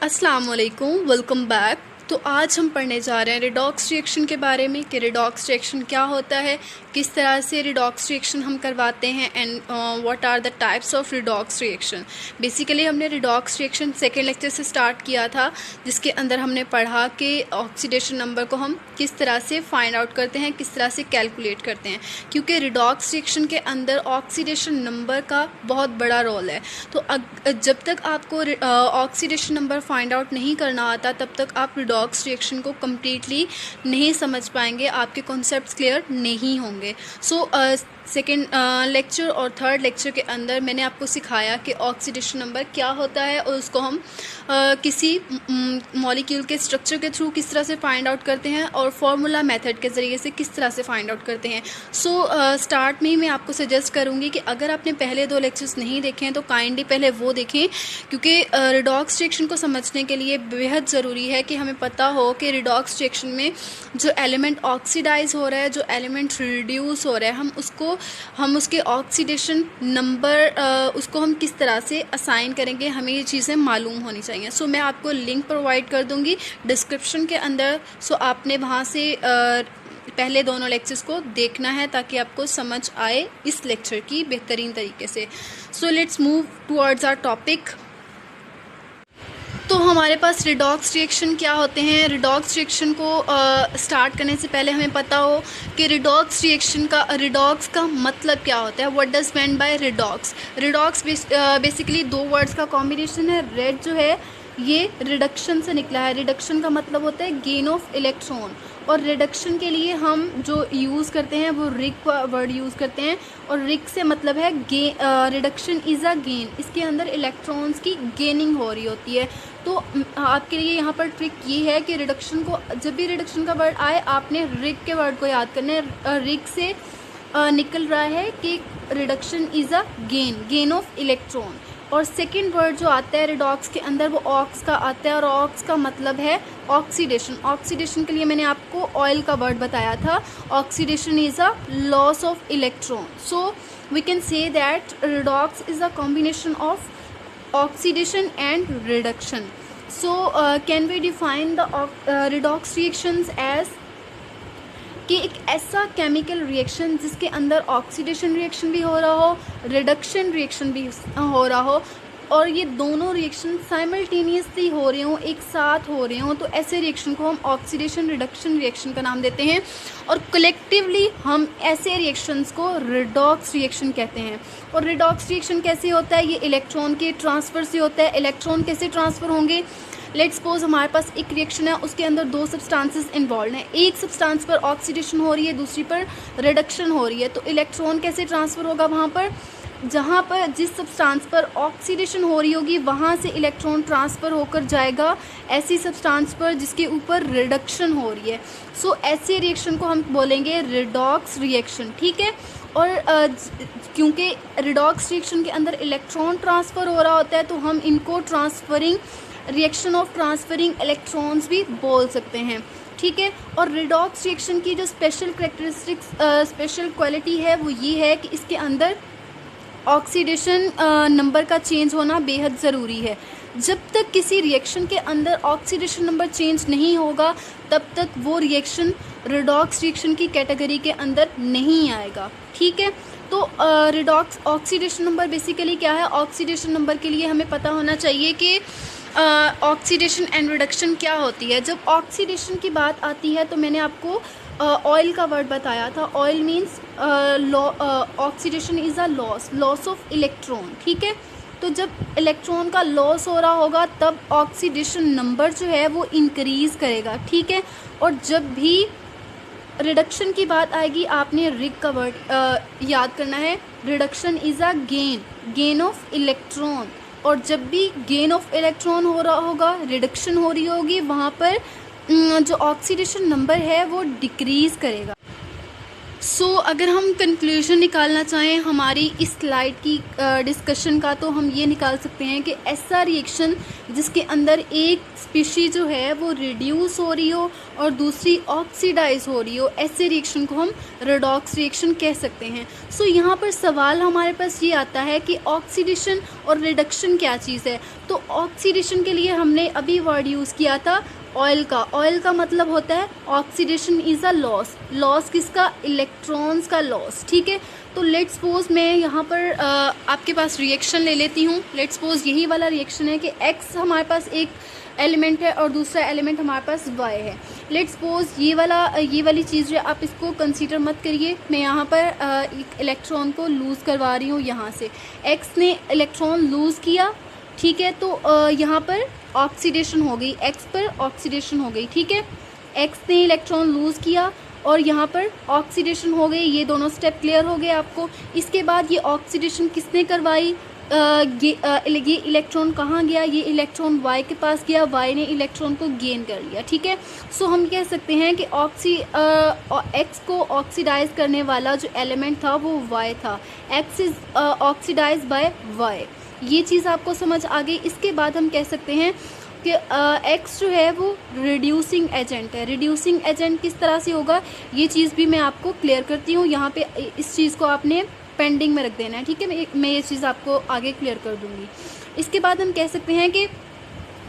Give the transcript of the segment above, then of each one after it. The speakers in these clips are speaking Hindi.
अस्सलाम वालेकुम, वेलकम बैक। तो आज हम पढ़ने जा रहे हैं रिडॉक्स रिएक्शन के बारे में कि रिडॉक्स रिएक्शन क्या होता है, किस तरह से रिडॉक्स रिएक्शन हम करवाते हैं and what are the types of redox reaction. Basically हमने रिडॉक्स रिएक्शन सेकेंड लेक्चर से स्टार्ट किया था, जिसके अंदर हमने पढ़ा कि ऑक्सीडेशन नंबर को हम किस तरह से फाइंड आउट करते हैं, किस तरह से कैलकुलेट करते हैं, क्योंकि रिडॉक्स रिएक्शन के अंदर ऑक्सीडेशन नंबर का बहुत बड़ा रोल है। तो जब तक आपको ऑक्सीडेशन नंबर फाइंड आउट नहीं करना आता तब तक आप रिडॉक्स रिएक्शन को कम्प्लीटली नहीं समझ पाएंगे, आपके कॉन्सेप्ट्स क्लियर नहीं होंगे। सो सेकेंड लेक्चर और थर्ड लेक्चर के अंदर मैंने आपको सिखाया कि ऑक्सीडेशन नंबर क्या होता है और उसको हम किसी मॉलिक्यूल के स्ट्रक्चर के थ्रू किस तरह से फाइंड आउट करते हैं और फार्मूला मेथड के ज़रिए से किस तरह से फाइंड आउट करते हैं। सो स्टार्ट में ही मैं आपको सजेस्ट करूँगी कि अगर आपने पहले 2 लेक्चर्स नहीं देखे हैं तो काइंडली पहले वो देखें, क्योंकि रिडॉक्स रिएक्शन को समझने के लिए बेहद ज़रूरी है कि हमें पता हो कि रिडॉक्स रिएक्शन में जो एलिमेंट ऑक्सीडाइज हो रहा है, जो एलिमेंट रिड्यूस हो रहा है, हम उसके ऑक्सीडेशन नंबर उसको हम किस तरह से असाइन करेंगे, हमें ये चीज़ें मालूम होनी चाहिए। सो मैं आपको लिंक प्रोवाइड कर दूंगी डिस्क्रिप्शन के अंदर। सो आपने वहाँ से पहले दोनों लेक्चर्स को देखना है ताकि आपको समझ आए इस लेक्चर की बेहतरीन तरीके से। So let's move towards our topic. तो हमारे पास रिडॉक्स रिएक्शन क्या होते हैं। रिडॉक्स रिएक्शन को स्टार्ट करने से पहले हमें पता हो कि रिडॉक्स का मतलब क्या होता है। What does mean by redox. Redox basically 2 words का कॉम्बिनेशन है। रेड जो है ये रिडक्शन से निकला है। रिडक्शन का मतलब होता है गेन ऑफ इलेक्ट्रॉन, और रिडक्शन के लिए हम जो यूज़ करते हैं वो रिक वर्ड यूज़ करते हैं, और रिक से मतलब है रिडक्शन इज़ अ गेन। इसके अंदर इलेक्ट्रॉन्स की गेनिंग हो रही होती है। तो आपके लिए यहाँ पर ट्रिक ये है कि रिडक्शन को, जब भी रिडक्शन का वर्ड आए आपने रिक के वर्ड को याद करना है। रिक से निकल रहा है कि reduction is a gain of electron. और सेकंड वर्ड जो आता है रिडॉक्स के अंदर वो ऑक्स का आता है, और ऑक्स का मतलब है ऑक्सीडेशन। ऑक्सीडेशन के लिए मैंने आपको ऑयल का वर्ड बताया था। Oxidation is a loss of electron. So we can say that redox is a combination of oxidation and reduction. So can we define the redox reactions as कि एक ऐसा केमिकल रिएक्शन जिसके अंदर ऑक्सीडेशन रिएक्शन भी हो रहा हो, रिडक्शन रिएक्शन भी हो रहा हो, और ये दोनों रिएक्शन साइमल्टेनियसली हो रहे हों, एक साथ हो रहे हों, तो ऐसे रिएक्शन को हम ऑक्सीडेशन रिडक्शन रिएक्शन का नाम देते हैं। और कलेक्टिवली हम ऐसे रिएक्शंस को रिडॉक्स रिएक्शन कहते हैं। और रिडॉक्स रिएक्शन कैसे होता है, ये इलेक्ट्रॉन के ट्रांसफ़र से होता है। इलेक्ट्रॉन कैसे ट्रांसफ़र होंगे, लेट्स सपोज हमारे पास एक रिएक्शन है, उसके अंदर 2 सब्सटेंसेस इन्वॉल्व हैं। एक सब्सटेंस पर ऑक्सीडेशन हो रही है, दूसरी पर रिडक्शन हो रही है। तो इलेक्ट्रॉन कैसे ट्रांसफ़र होगा, वहाँ पर जहाँ पर जिस सब्सटेंस पर ऑक्सीडेशन हो रही होगी वहाँ से इलेक्ट्रॉन ट्रांसफ़र होकर जाएगा ऐसी सब्सटेंस पर जिसके ऊपर रिडक्शन हो रही है। सो ऐसे रिएक्शन को हम बोलेंगे रिडॉक्स रिएक्शन, ठीक है। और क्योंकि रिडॉक्स रिएक्शन के अंदर इलेक्ट्रॉन ट्रांसफ़र हो रहा होता है तो हम इनको रिएक्शन ऑफ ट्रांसफरिंग इलेक्ट्रॉन्स भी बोल सकते हैं, ठीक है। और रिडॉक्स रिएक्शन की जो स्पेशल क्वालिटी है वो ये है कि इसके अंदर ऑक्सीडेशन नंबर का चेंज होना बेहद ज़रूरी है। जब तक किसी रिएक्शन के अंदर ऑक्सीडेशन नंबर चेंज नहीं होगा तब तक वो रिएक्शन रिडॉक्स रिएक्शन की कैटेगरी के अंदर नहीं आएगा, ठीक है। तो रिडॉक्स ऑक्सीडेशन नंबर बेसिकली क्या है। ऑक्सीडेशन नंबर के लिए हमें पता होना चाहिए कि ऑक्सीडेशन एंड रिडक्शन क्या होती है। जब ऑक्सीडेशन की बात आती है तो मैंने आपको ऑयल का वर्ड बताया था। Oil means oxidation is a loss of electron, ठीक है। तो जब इलेक्ट्रॉन का लॉस हो रहा होगा तब ऑक्सीडेशन नंबर जो है वो इंक्रीज़ करेगा, ठीक है। और जब भी रिडक्शन की बात आएगी आपने रिक का वर्ड याद करना है। Reduction is a gain of electron, और जब भी गेन ऑफ इलेक्ट्रॉन हो रहा होगा, रिडक्शन हो रही होगी, वहाँ पर जो ऑक्सीडेशन नंबर है वो डिक्रीज़ करेगा। अगर हम कंक्लूजन निकालना चाहें हमारी इस स्लाइड की डिस्कशन का, तो हम ये निकाल सकते हैं कि ऐसा रिएक्शन जिसके अंदर एक स्पीशी जो है वो रिड्यूस हो रही हो और दूसरी ऑक्सीडाइज हो रही हो, ऐसे रिएक्शन को हम रेडॉक्स रिएक्शन कह सकते हैं। यहाँ पर सवाल हमारे पास ये आता है कि ऑक्सीडेशन और रिडक्शन क्या चीज़ है। तो ऑक्सीडेशन के लिए हमने अभी वर्ड यूज़ किया था ऑयल का। ऑयल का मतलब होता है ऑक्सीडेशन इज़ अ लॉस किसका, इलेक्ट्रॉन्स का लॉस। ठीक है, तो लेट्स सपोज मैं यहाँ पर आपके पास रिएक्शन ले लेती हूँ। लेट्स सपोज यही वाला रिएक्शन है कि एक्स हमारे पास एक एलिमेंट है और दूसरा एलिमेंट हमारे पास वाई है। लेट्स सपोज ये वाली चीज़ है, आप इसको कंसीडर मत करिए। मैं यहाँ पर एक इलेक्ट्रॉन को लूज़ करवा रही हूँ यहाँ से। एक्स ने इलेक्ट्रॉन लूज़ किया, ठीक है, तो यहाँ पर ऑक्सीडेशन हो गई, एक्स पर ऑक्सीडेशन हो गई। ठीक है, एक्स ने इलेक्ट्रॉन लूज़ किया और यहाँ पर ऑक्सीडेशन हो गई। ये दोनों स्टेप क्लियर हो गए आपको। इसके बाद ये ऑक्सीडेशन किसने करवाई, ये इलेक्ट्रॉन कहाँ गया, ये इलेक्ट्रॉन वाई के पास गया, वाई ने इलेक्ट्रॉन को गेन कर लिया। ठीक है, हम कह सकते हैं कि एक्स को ऑक्सीडाइज करने वाला जो एलिमेंट था वो वाई था। X is oxidise by Y. ये चीज़ आपको समझ आ गई। इसके बाद हम कह सकते हैं कि एक्स जो है वो रिड्यूसिंग एजेंट है। रिड्यूसिंग एजेंट किस तरह से होगा, ये चीज़ भी मैं आपको क्लियर करती हूँ। यहाँ पे इस चीज़ को आपने पेंडिंग में रख देना है। ठीक है, मैं ये चीज़ आपको आगे क्लियर कर दूँगी। इसके बाद हम कह सकते हैं कि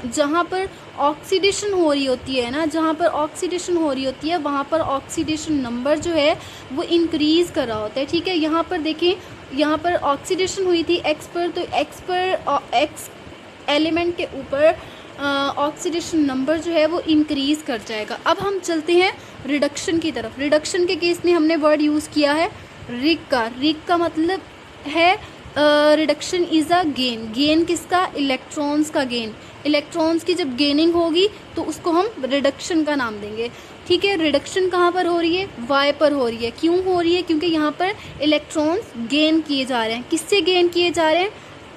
जहाँ पर ऑक्सीडेशन हो रही होती है ना, जहाँ पर ऑक्सीडेशन हो रही होती है वहाँ पर ऑक्सीडेशन नंबर जो है वो इंक्रीज़ कर रहा होता है। ठीक है, यहाँ पर देखें, यहाँ पर ऑक्सीडेशन हुई थी एक्स पर, तो एक्स एलिमेंट के ऊपर ऑक्सीडेशन नंबर जो है वो इंक्रीज़ कर जाएगा। अब हम चलते हैं रिडक्शन की तरफ। रिडक्शन के केस में हमने वर्ड यूज़ किया है रिग का मतलब है रिडक्शन इज़ अ गेन किसका, इलेक्ट्रॉन्स का गेन। इलेक्ट्रॉन्स की जब गेनिंग होगी तो उसको हम रिडक्शन का नाम देंगे। ठीक है, रिडक्शन कहाँ पर हो रही है, वाई पर हो रही है। क्यों हो रही है, क्योंकि यहाँ पर इलेक्ट्रॉन्स गेन किए जा रहे हैं। किससे गेन किए जा रहे हैं,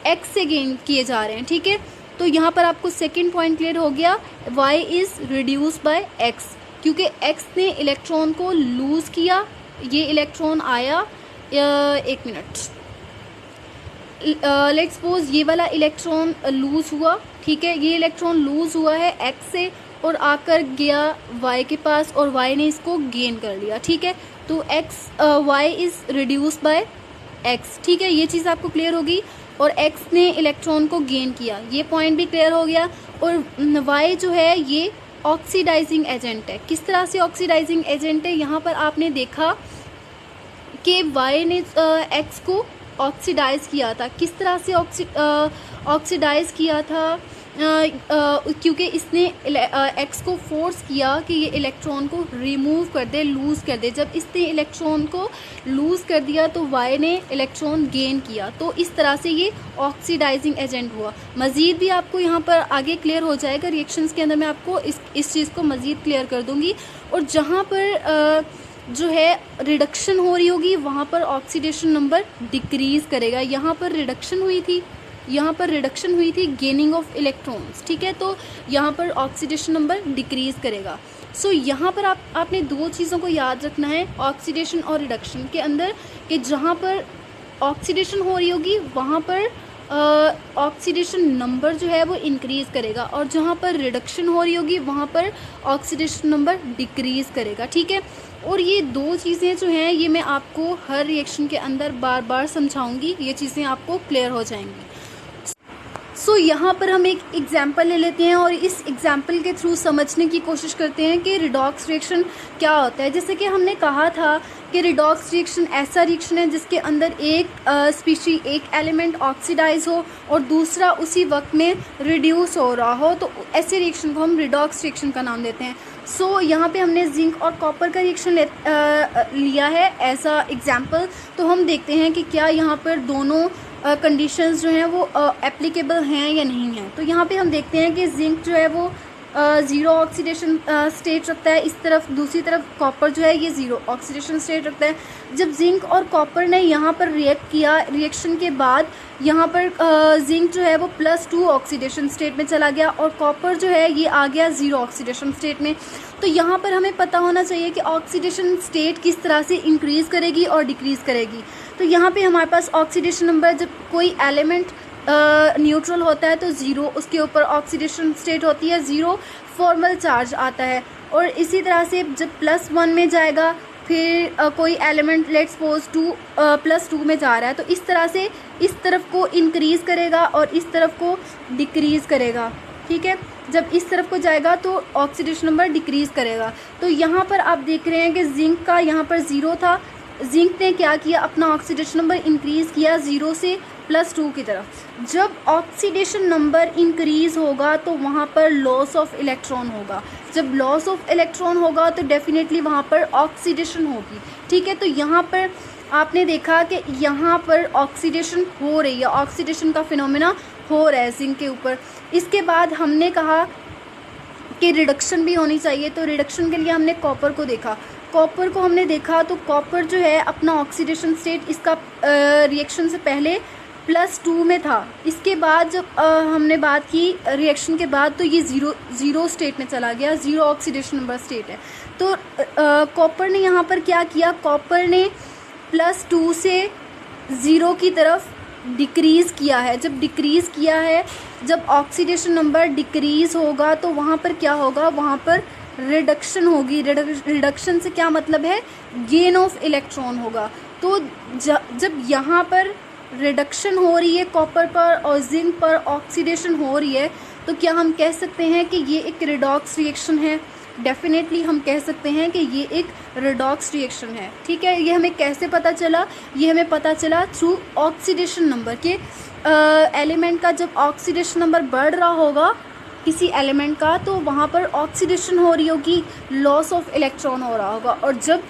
एक्स से गेन किए जा रहे हैं। ठीक है, तो यहाँ पर आपको सेकेंड पॉइंट क्लियर हो गया, Y is reduce by X, क्योंकि एक्स ने इलेक्ट्रॉन को लूज़ किया। ये इलेक्ट्रॉन आया, एक मिनट, लेट्स सपोज ये वाला इलेक्ट्रॉन लूज़ हुआ। ठीक है, ये इलेक्ट्रॉन लूज़ हुआ है एक्स से और आकर गया वाई के पास और वाई ने इसको गेन कर लिया। ठीक है, तो Y is reduce by X. ठीक है, ये चीज़ आपको क्लियर होगी। और एक्स ने इलेक्ट्रॉन को गेन किया, ये पॉइंट भी क्लियर हो गया। और वाई जो है ये ऑक्सीडाइजिंग एजेंट है। किस तरह से ऑक्सीडाइजिंग एजेंट है, यहाँ पर आपने देखा कि वाई ने एक्स को ऑक्सीडाइज किया था। किस तरह से ऑक्सीडाइज किया था, क्योंकि इसने एक्स को फोर्स किया कि ये इलेक्ट्रॉन को रिमूव कर दे, लूज़ कर दे। जब इसने इलेक्ट्रॉन को लूज़ कर दिया तो वाई ने इलेक्ट्रॉन गेन किया। तो इस तरह से ये ऑक्सीडाइजिंग एजेंट हुआ। मज़ीद भी आपको यहाँ पर आगे क्लियर हो जाएगा, रिएक्शंस के अंदर मैं आपको इस चीज़ को मज़ीद क्लियर कर दूँगी। और जहाँ पर जो है रिडक्शन हो रही होगी वहाँ पर ऑक्सीडेशन नंबर डिक्रीज़ करेगा। यहाँ पर रिडक्शन हुई थी गेनिंग ऑफ इलेक्ट्रॉन्स। ठीक है, तो यहाँ पर ऑक्सीडेशन नंबर डिक्रीज़ करेगा। यहाँ पर आपने दो चीज़ों को याद रखना है ऑक्सीडेशन और रिडक्शन के अंदर, कि जहाँ पर ऑक्सीडेशन हो रही होगी वहाँ पर ऑक्सीडेशन नंबर जो है वो इंक्रीज़ करेगा और जहाँ पर रिडक्शन हो रही होगी वहाँ पर ऑक्सीडेशन नंबर डिक्रीज़ करेगा। ठीक है, और ये दो चीज़ें जो हैं ये मैं आपको हर रिएक्शन के अंदर बार बार समझाऊंगी, ये चीज़ें आपको क्लियर हो जाएंगी। यहाँ पर हम एक एग्जाम्पल ले लेते हैं और इस एग्जाम्पल के थ्रू समझने की कोशिश करते हैं कि रिडॉक्स रिएक्शन क्या होता है। जैसे कि हमने कहा था कि रिडॉक्स रिएक्शन ऐसा रिएक्शन है जिसके अंदर एक स्पीशी, एक एलिमेंट ऑक्सीडाइज हो और दूसरा उसी वक्त में रिड्यूस हो रहा हो, तो ऐसे रिएक्शन को हम रिडॉक्स रिएक्शन का नाम देते हैं। यहाँ पे हमने जिंक और कॉपर का रिएक्शन लिया है एज अ एग्जाम्पल। तो हम देखते हैं कि क्या यहाँ पर दोनों कंडीशंस जो हैं वो एप्लीकेबल हैं या नहीं हैं। तो यहाँ पे हम देखते हैं कि जिंक जो है वो ज़ीरो ऑक्सीडेशन स्टेट रखता है, इस तरफ दूसरी तरफ कॉपर जो है ये ज़ीरो ऑक्सीडेशन स्टेट रखता है। जब जिंक और कॉपर ने यहाँ पर रिएक्ट किया, रिएक्शन के बाद यहाँ पर जिंक जो है वो +2 ऑक्सीडेशन स्टेट में चला गया और कॉपर जो है ये आ गया ज़ीरो ऑक्सीडेशन स्टेट में। तो यहाँ पर हमें पता होना चाहिए कि ऑक्सीडेशन स्टेट किस तरह से इंक्रीज़ करेगी और डिक्रीज़ करेगी। तो यहाँ पे हमारे पास ऑक्सीडेशन नंबर, जब कोई एलिमेंट न्यूट्रल होता है तो ज़ीरो उसके ऊपर ऑक्सीडेशन स्टेट होती है, ज़ीरो फॉर्मल चार्ज आता है। और इसी तरह से जब +1 में जाएगा, फिर कोई एलिमेंट लेट्स सपोज +2 में जा रहा है, तो इस तरह से इस तरफ को इंक्रीज़ करेगा और इस तरफ को डिक्रीज़ करेगा। ठीक है, जब इस तरफ को जाएगा तो ऑक्सीडेशन नंबर डिक्रीज़ करेगा। तो यहाँ पर आप देख रहे हैं कि जिंक का यहाँ पर ज़ीरो था, जिंक ने क्या किया, अपना ऑक्सीडेशन नंबर इंक्रीज़ किया ज़ीरो से +2 की तरफ। जब ऑक्सीडेशन नंबर इंक्रीज़ होगा तो वहाँ पर लॉस ऑफ इलेक्ट्रॉन होगा। जब लॉस ऑफ इलेक्ट्रॉन होगा तो डेफिनेटली वहाँ पर ऑक्सीडेशन होगी। ठीक है, तो यहाँ पर आपने देखा कि यहाँ पर ऑक्सीडेशन हो रही है, ऑक्सीडेशन का फिनोमेना हो रहा है जिंक के ऊपर। इसके बाद हमने कहा कि रिडक्शन भी होनी चाहिए, तो रिडक्शन के लिए हमने कॉपर को देखा। कॉपर को हमने देखा तो कॉपर जो है अपना ऑक्सीडेशन स्टेट इसका रिएक्शन से पहले +2 में था। इसके बाद जब हमने बात की रिएक्शन के बाद तो ये ज़ीरो स्टेट में चला गया, ज़ीरो ऑक्सीडेशन नंबर स्टेट है। तो कॉपर ने यहाँ पर क्या किया, कॉपर ने +2 से ज़ीरो की तरफ डिक्रीज़ किया है। जब डिक्रीज़ किया है, जब ऑक्सीडेशन नंबर डिक्रीज़ होगा तो वहाँ पर क्या होगा, वहाँ पर रिडक्शन होगी। रिडक्शन से क्या मतलब है, गेन ऑफ इलेक्ट्रॉन होगा। तो जब यहाँ पर रिडक्शन हो रही है कॉपर पर और जिंक पर ऑक्सीडेशन हो रही है, तो क्या हम कह सकते हैं कि ये एक रिडॉक्स रिएक्शन है? डेफिनेटली हम कह सकते हैं कि ये एक रिडॉक्स रिएक्शन है। ठीक है, ये हमें कैसे पता चला, ये हमें पता चला थ्रू ऑक्सीडेशन नंबर के एलिमेंट का जब ऑक्सीडेशन नंबर बढ़ रहा होगा किसी एलिमेंट का तो वहाँ पर ऑक्सीडेशन हो रही होगी, लॉस ऑफ इलेक्ट्रॉन हो रहा होगा। और जब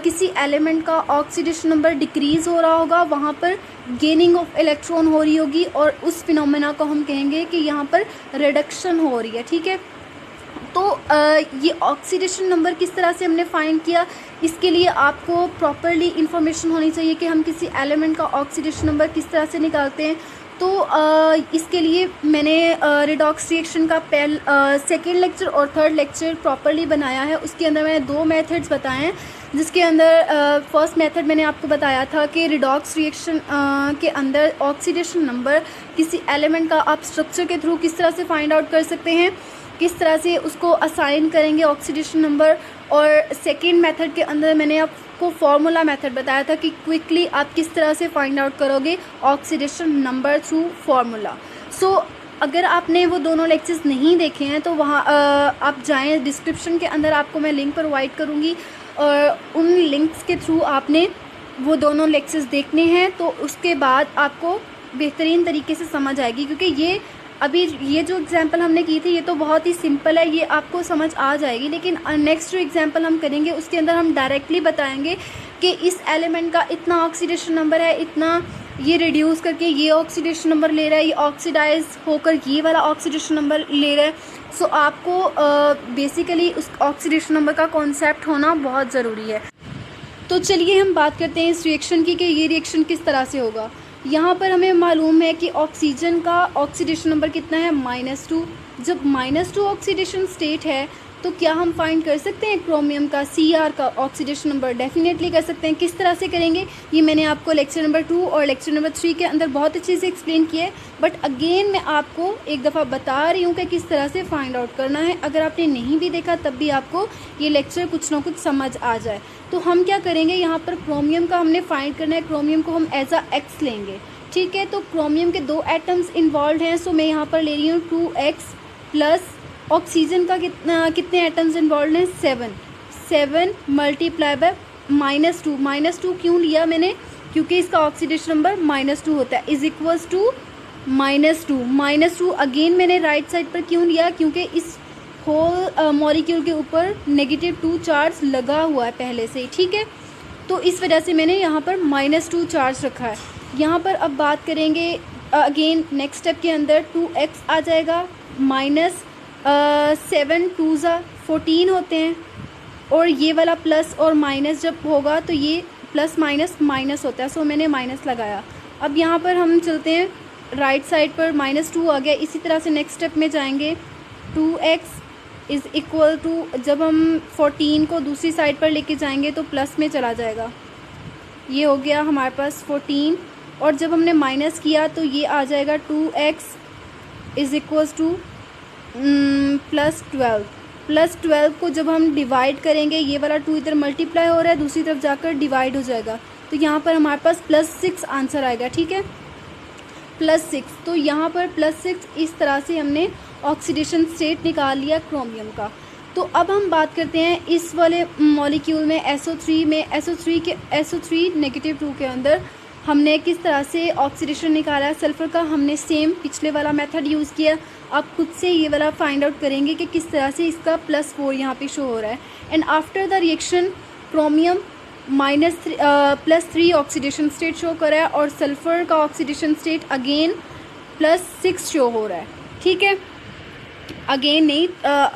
किसी एलिमेंट का ऑक्सीडेशन नंबर डिक्रीज़ हो रहा होगा वहाँ पर गेनिंग ऑफ इलेक्ट्रॉन हो रही होगी और उस फिनोमेना को हम कहेंगे कि यहाँ पर रिडक्शन हो रही है। ठीक है, तो ये ऑक्सीडेशन नंबर किस तरह से हमने फाइंड किया, इसके लिए आपको प्रॉपरली इंफॉर्मेशन होनी चाहिए कि हम किसी एलिमेंट का ऑक्सीडेशन नंबर किस तरह से निकालते हैं। तो इसके लिए मैंने रिडॉक्स रिएक्शन का सेकेंड लेक्चर और थर्ड लेक्चर प्रॉपरली बनाया है। उसके अंदर मैंने 2 मेथड्स बताए हैं, जिसके अंदर फर्स्ट मेथड मैंने आपको बताया था कि रिडॉक्स रिएक्शन के अंदर ऑक्सीडेशन नंबर किसी एलिमेंट का आप स्ट्रक्चर के थ्रू किस तरह से फाइंड आउट कर सकते हैं, किस तरह से उसको असाइन करेंगे ऑक्सीडेशन नंबर। और सेकेंड मेथड के अंदर मैंने आपको फार्मूला मेथड बताया था कि क्विकली आप किस तरह से फाइंड आउट करोगे ऑक्सीडेशन नंबर थ्रू फार्मूला। सो अगर आपने वो दोनों लेक्चर्स नहीं देखे हैं तो वहाँ आप जाएं, डिस्क्रिप्शन के अंदर आपको मैं लिंक प्रोवाइड करूँगी और उन लिंक्स के थ्रू आपने वो दोनों लेक्चर्स देखने हैं। तो उसके बाद आपको बेहतरीन तरीके से समझ आएगी, क्योंकि ये जो एग्जांपल हमने की थी ये तो बहुत ही सिंपल है, ये आपको समझ आ जाएगी। लेकिन नेक्स्ट जो एग्जांपल हम करेंगे उसके अंदर हम डायरेक्टली बताएंगे कि इस एलिमेंट का इतना ऑक्सीडेशन नंबर है, इतना ये रिड्यूस करके ये ऑक्सीडेशन नंबर ले रहा है, ये ऑक्सीडाइज होकर ये वाला ऑक्सीडेशन नंबर ले रहा है। सो आपको बेसिकली उस ऑक्सीडेशन नंबर का कॉन्सेप्ट होना बहुत ज़रूरी है। तो चलिए हम बात करते हैं इस रिएक्शन की कि ये रिएक्शन किस तरह से होगा। यहाँ पर हमें मालूम है कि ऑक्सीजन का ऑक्सीडेशन नंबर कितना है, -2। जब -2 ऑक्सीडेशन स्टेट है तो क्या हम फाइंड कर सकते हैं क्रोमियम का Cr का ऑक्सीडेशन नंबर? डेफिनेटली कर सकते हैं। किस तरह से करेंगे ये मैंने आपको लेक्चर नंबर 2 और लेक्चर नंबर 3 के अंदर बहुत अच्छे से एक्सप्लेन किया है, बट अगेन मैं आपको एक दफ़ा बता रही हूँ कि किस तरह से फाइंड आउट करना है। अगर आपने नहीं भी देखा तब भी आपको ये लेक्चर कुछ ना कुछ समझ आ जाए। तो हम क्या करेंगे, यहाँ पर क्रोमियम का हमने फाइंड करना है, क्रोमियम को हम एज X लेंगे। ठीक है, तो क्रोमियम के 2 एटम्स इन्वॉल्व हैं, सो मैं यहाँ पर ले रही हूँ 2X प्लस ऑक्सीजन का कितने एटम्स इन्वॉल्व हैं, 7 मल्टीप्लाई बाय -2 क्यों लिया मैंने, क्योंकि इसका ऑक्सीडेशन नंबर -2 होता है, इज इक्वल्स टू -2 अगेन मैंने राइट साइड पर क्यों लिया, क्योंकि इस होल मॉलिक्यूल के ऊपर -2 चार्ज लगा हुआ है पहले से ही। ठीक है, तो इस वजह से मैंने यहाँ पर -2 चार्ज रखा है। यहाँ पर अब बात करेंगे अगेन नेक्स्ट स्टेप के अंदर 2X आ जाएगा माइनस 7 2 ज़ा 14 होते हैं, और ये वाला प्लस और माइनस जब होगा तो ये प्लस माइनस माइनस होता है, सो मैंने माइनस लगाया। अब यहाँ पर हम चलते हैं राइट साइड पर, -2 आ गया। इसी तरह से नेक्स्ट स्टेप में जाएंगे, 2x इज़ इक्वल टू, जब हम 14 को दूसरी साइड पर लेके जाएंगे तो प्लस में चला जाएगा, ये हो गया हमारे पास 14, और जब हमने माइनस किया तो ये आ जाएगा 2x इज़ इक्वल्स टू +12। +12 को जब हम डिवाइड करेंगे, ये वाला 2 इधर मल्टीप्लाई हो रहा है, दूसरी तरफ जाकर डिवाइड हो जाएगा, तो यहाँ पर हमारे पास +6 आंसर आएगा। ठीक है, +6। तो यहाँ पर +6 इस तरह से हमने ऑक्सीडेशन स्टेट निकाल लिया क्रोमियम का। तो अब हम बात करते हैं इस वाले मॉलिक्यूल में SO3 में, SO3 -2 के अंदर हमने किस तरह से ऑक्सीडेशन निकाला है सल्फ़र का। हमने सेम पिछले वाला मेथड यूज़ किया। आप खुद से ये वाला फाइंड आउट करेंगे कि किस तरह से इसका +4 यहाँ पे शो हो रहा है। And after the reaction chromium +3 oxidation state show कर रहा है, और सल्फ़र का ऑक्सीडेशन स्टेट अगेन +6 शो हो रहा है। ठीक है, अगेन नहीं,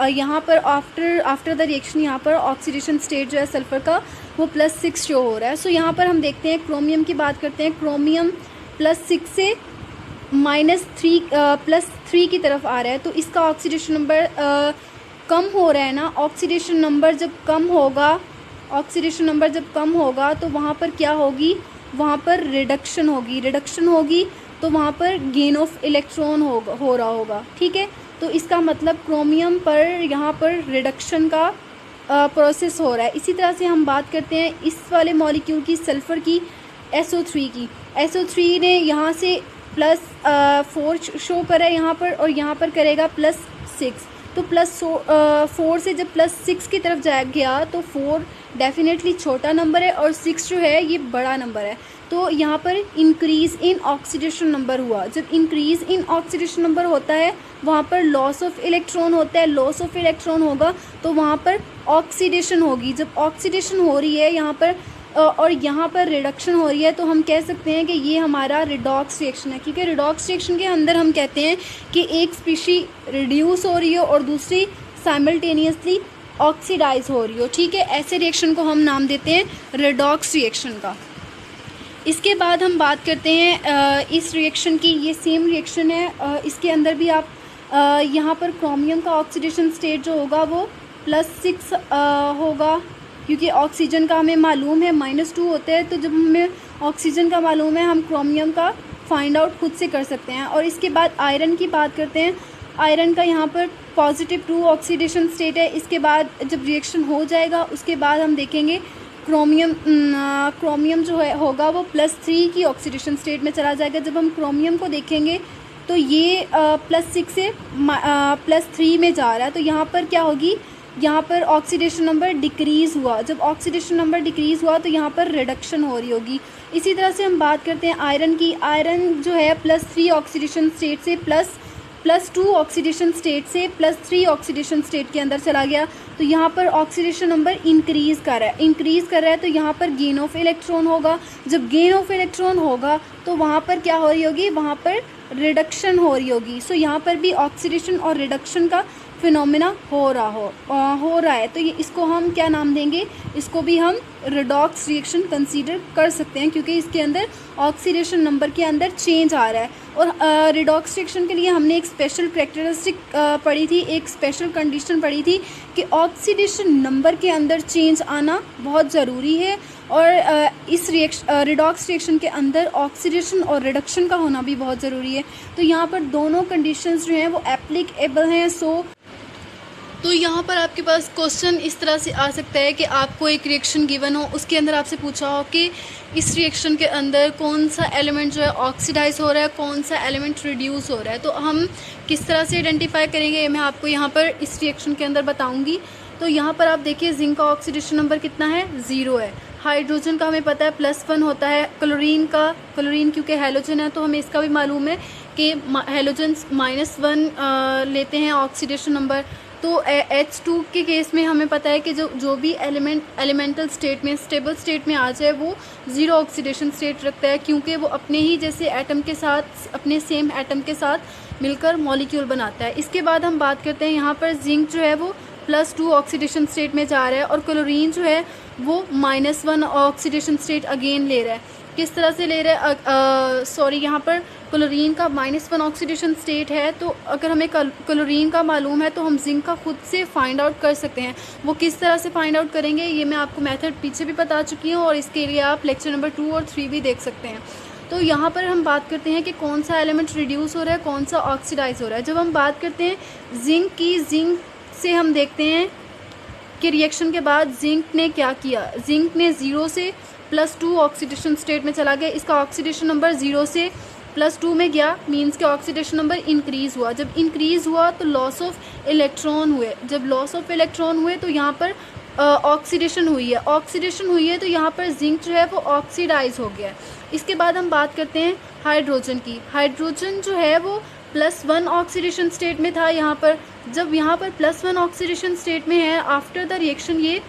यहाँ पर आफ्टर द रिएक्शन यहाँ पर ऑक्सीडेशन स्टेट जो है सल्फ़र का वो +6 शो हो रहा है। सो यहाँ पर हम देखते हैं क्रोमियम की बात करते हैं। क्रोमियम +6 से -3 की तरफ आ रहा है, तो इसका ऑक्सीडेशन नंबर कम हो रहा है ना। ऑक्सीडेशन नंबर जब कम होगा तो वहाँ पर क्या होगी, वहाँ पर रिडक्शन होगी, तो वहाँ पर गेन ऑफ इलेक्ट्रॉन हो रहा होगा। ठीक है, तो इसका मतलब क्रोमियम पर यहाँ पर रिडक्शन का प्रोसेस हो रहा है। इसी तरह से हम बात करते हैं इस वाले मॉलिक्यूल की, सल्फ़र की, SO3 की। SO3 ने यहाँ से +4 शो करा है यहाँ पर, और यहाँ पर करेगा +6। तो +4 से जब +6 की तरफ गया तो 4 डेफिनेटली छोटा नंबर है, और 6 जो है ये बड़ा नंबर है। तो यहाँ पर इंक्रीज़ इन ऑक्सीडेशन नंबर हुआ। जब इंक्रीज़ इन ऑक्सीडेशन नंबर होता है, वहाँ पर लॉस ऑफ इलेक्ट्रॉन होता है। लॉस ऑफ इलेक्ट्रॉन होगा तो वहाँ पर ऑक्सीडेशन होगी। जब ऑक्सीडेशन हो रही है यहाँ पर और यहाँ पर रिडक्शन हो रही है, तो हम कह सकते हैं कि ये हमारा रिडॉक्स रिएक्शन है। क्योंकि रिडॉक्स रिएक्शन के अंदर हम कहते हैं कि एक स्पीशी रिड्यूस हो रही हो और दूसरी साइमल्टेनियसली ऑक्सीडाइज हो रही हो। ठीक है, ऐसे रिएक्शन को हम नाम देते हैं रिडॉक्स रिएक्शन का। इसके बाद हम बात करते हैं इस रिएक्शन की। ये सेम रिएक्शन है, इसके अंदर भी आप यहाँ पर क्रोमियम का ऑक्सीडेशन स्टेट जो होगा वो +6 होगा, क्योंकि ऑक्सीजन का हमें मालूम है -2 होते हैं। तो जब हमें ऑक्सीजन का मालूम है, हम क्रोमियम का फाइंड आउट खुद से कर सकते हैं। और इसके बाद आयरन की बात करते हैं। आयरन का यहाँ पर +2 ऑक्सीडेशन स्टेट है। इसके बाद जब रिएक्शन हो जाएगा, उसके बाद हम देखेंगे क्रोमियम जो है होगा वो +3 की ऑक्सीडेशन स्टेट में चला जाएगा। जब हम क्रोमियम को देखेंगे तो ये +6 से +3 में जा रहा है। तो यहाँ पर क्या होगी, यहाँ पर ऑक्सीडेशन नंबर डिक्रीज़ हुआ। जब ऑक्सीडेशन नंबर डिक्रीज़ हुआ तो यहाँ पर रिडक्शन हो रही होगी। इसी तरह से हम बात करते हैं आयरन की। आयरन जो है +3 ऑक्सीडेशन स्टेट से +2 ऑक्सीडेशन स्टेट से +3 ऑक्सीडेशन स्टेट के अंदर चला गया। तो यहाँ पर ऑक्सीडेशन नंबर इंक्रीज़ कर रहा है, तो यहाँ पर गेन ऑफ इलेक्ट्रॉन होगा। जब गेन ऑफ इलेक्ट्रॉन होगा तो वहाँ पर क्या हो रही होगी, वहाँ पर रिडक्शन हो रही होगी। सो यहाँ पर भी ऑक्सीडेशन और रिडक्शन का फिनोमेना हो रहा है। तो ये इसको हम क्या नाम देंगे, इसको भी हम रिडॉक्स रिएक्शन कंसीडर कर सकते हैं, क्योंकि इसके अंदर ऑक्सीडेशन नंबर के अंदर चेंज आ रहा है। और रिडॉक्स रिएक्शन के लिए हमने एक स्पेशल कैरेक्टरिस्टिक पढ़ी थी, एक स्पेशल कंडीशन पढ़ी थी कि ऑक्सीडेशन नंबर के अंदर चेंज आना बहुत ज़रूरी है। और इस रिडॉक्स रिएक्शन के अंदर ऑक्सीडेशन और रिडक्शन का होना भी बहुत ज़रूरी है। तो यहाँ पर दोनों कंडीशंस जो हैं वो एप्लीकेबल हैं। तो यहाँ पर आपके पास क्वेश्चन इस तरह से आ सकता है कि आपको एक रिएक्शन गिवन हो, उसके अंदर आपसे पूछा हो कि इस रिएक्शन के अंदर कौन सा एलिमेंट जो है ऑक्सीडाइज हो रहा है, कौन सा एलिमेंट रिड्यूस हो रहा है। तो हम किस तरह से आइडेंटिफाई करेंगे, मैं आपको यहाँ पर इस रिएक्शन के अंदर बताऊँगी। तो यहाँ पर आप देखिए जिंक का ऑक्सीडेशन नंबर कितना है, 0 है। हाइड्रोजन का हमें पता है +1 होता है। क्लोरीन क्योंकि हेलोजन है तो हमें इसका भी मालूम है कि हेलोजन -1 लेते हैं ऑक्सीडेशन नंबर। तो H2 के केस में हमें पता है कि जो भी एलिमेंटल स्टेट में, स्टेबल स्टेट में आ जाए वो ज़ीरो ऑक्सीडेशन स्टेट रखता है, क्योंकि वो अपने ही जैसे एटम के साथ, अपने सेम एटम के साथ मिलकर मॉलिक्यूल बनाता है। इसके बाद हम बात करते हैं यहाँ पर जिंक जो है वो +2 ऑक्सीडेशन स्टेट में जा रहा है और क्लोरीन जो है वो -1 ऑक्सीडेशन स्टेट अगेन ले रहा है। किस तरह से ले रहा है, सॉरी यहाँ पर क्लोरीन का -1 ऑक्सीडेशन स्टेट है, तो अगर हमें क्लोरीन का मालूम है तो हम जिंक का खुद से फाइंड आउट कर सकते हैं। वो किस तरह से फाइंड आउट करेंगे ये मैं आपको मेथड पीछे भी बता चुकी हूँ और इसके लिए आप लेक्चर नंबर 2 और 3 भी देख सकते हैं। तो यहाँ पर हम बात करते हैं कि कौन सा एलिमेंट रिड्यूस हो रहा है, कौन सा ऑक्सीडाइज हो रहा है। जब हम बात करते हैं जिंक की, जिंक से हम देखते हैं कि रिएक्शन के बाद जिंक ने क्या किया, जिंक ने 0 से +2 ऑक्सीडेशन स्टेट में चला गया। इसका ऑक्सीडेशन नंबर 0 से +2 में गया, मींस के ऑक्सीडेशन नंबर इंक्रीज़ हुआ। जब इंक्रीज़ हुआ तो लॉस ऑफ इलेक्ट्रॉन हुए, जब लॉस ऑफ इलेक्ट्रॉन हुए तो यहाँ पर ऑक्सीडेशन हुई है, ऑक्सीडेशन हुई है तो यहाँ पर जिंक जो है वो ऑक्सीडाइज हो गया है। इसके बाद हम बात करते हैं हाइड्रोजन की। हाइड्रोजन जो है वो +1 ऑक्सीडेशन स्टेट में था यहाँ पर। जब यहाँ पर +1 ऑक्सीडेशन स्टेट में है, आफ्टर द रिएक्शन ये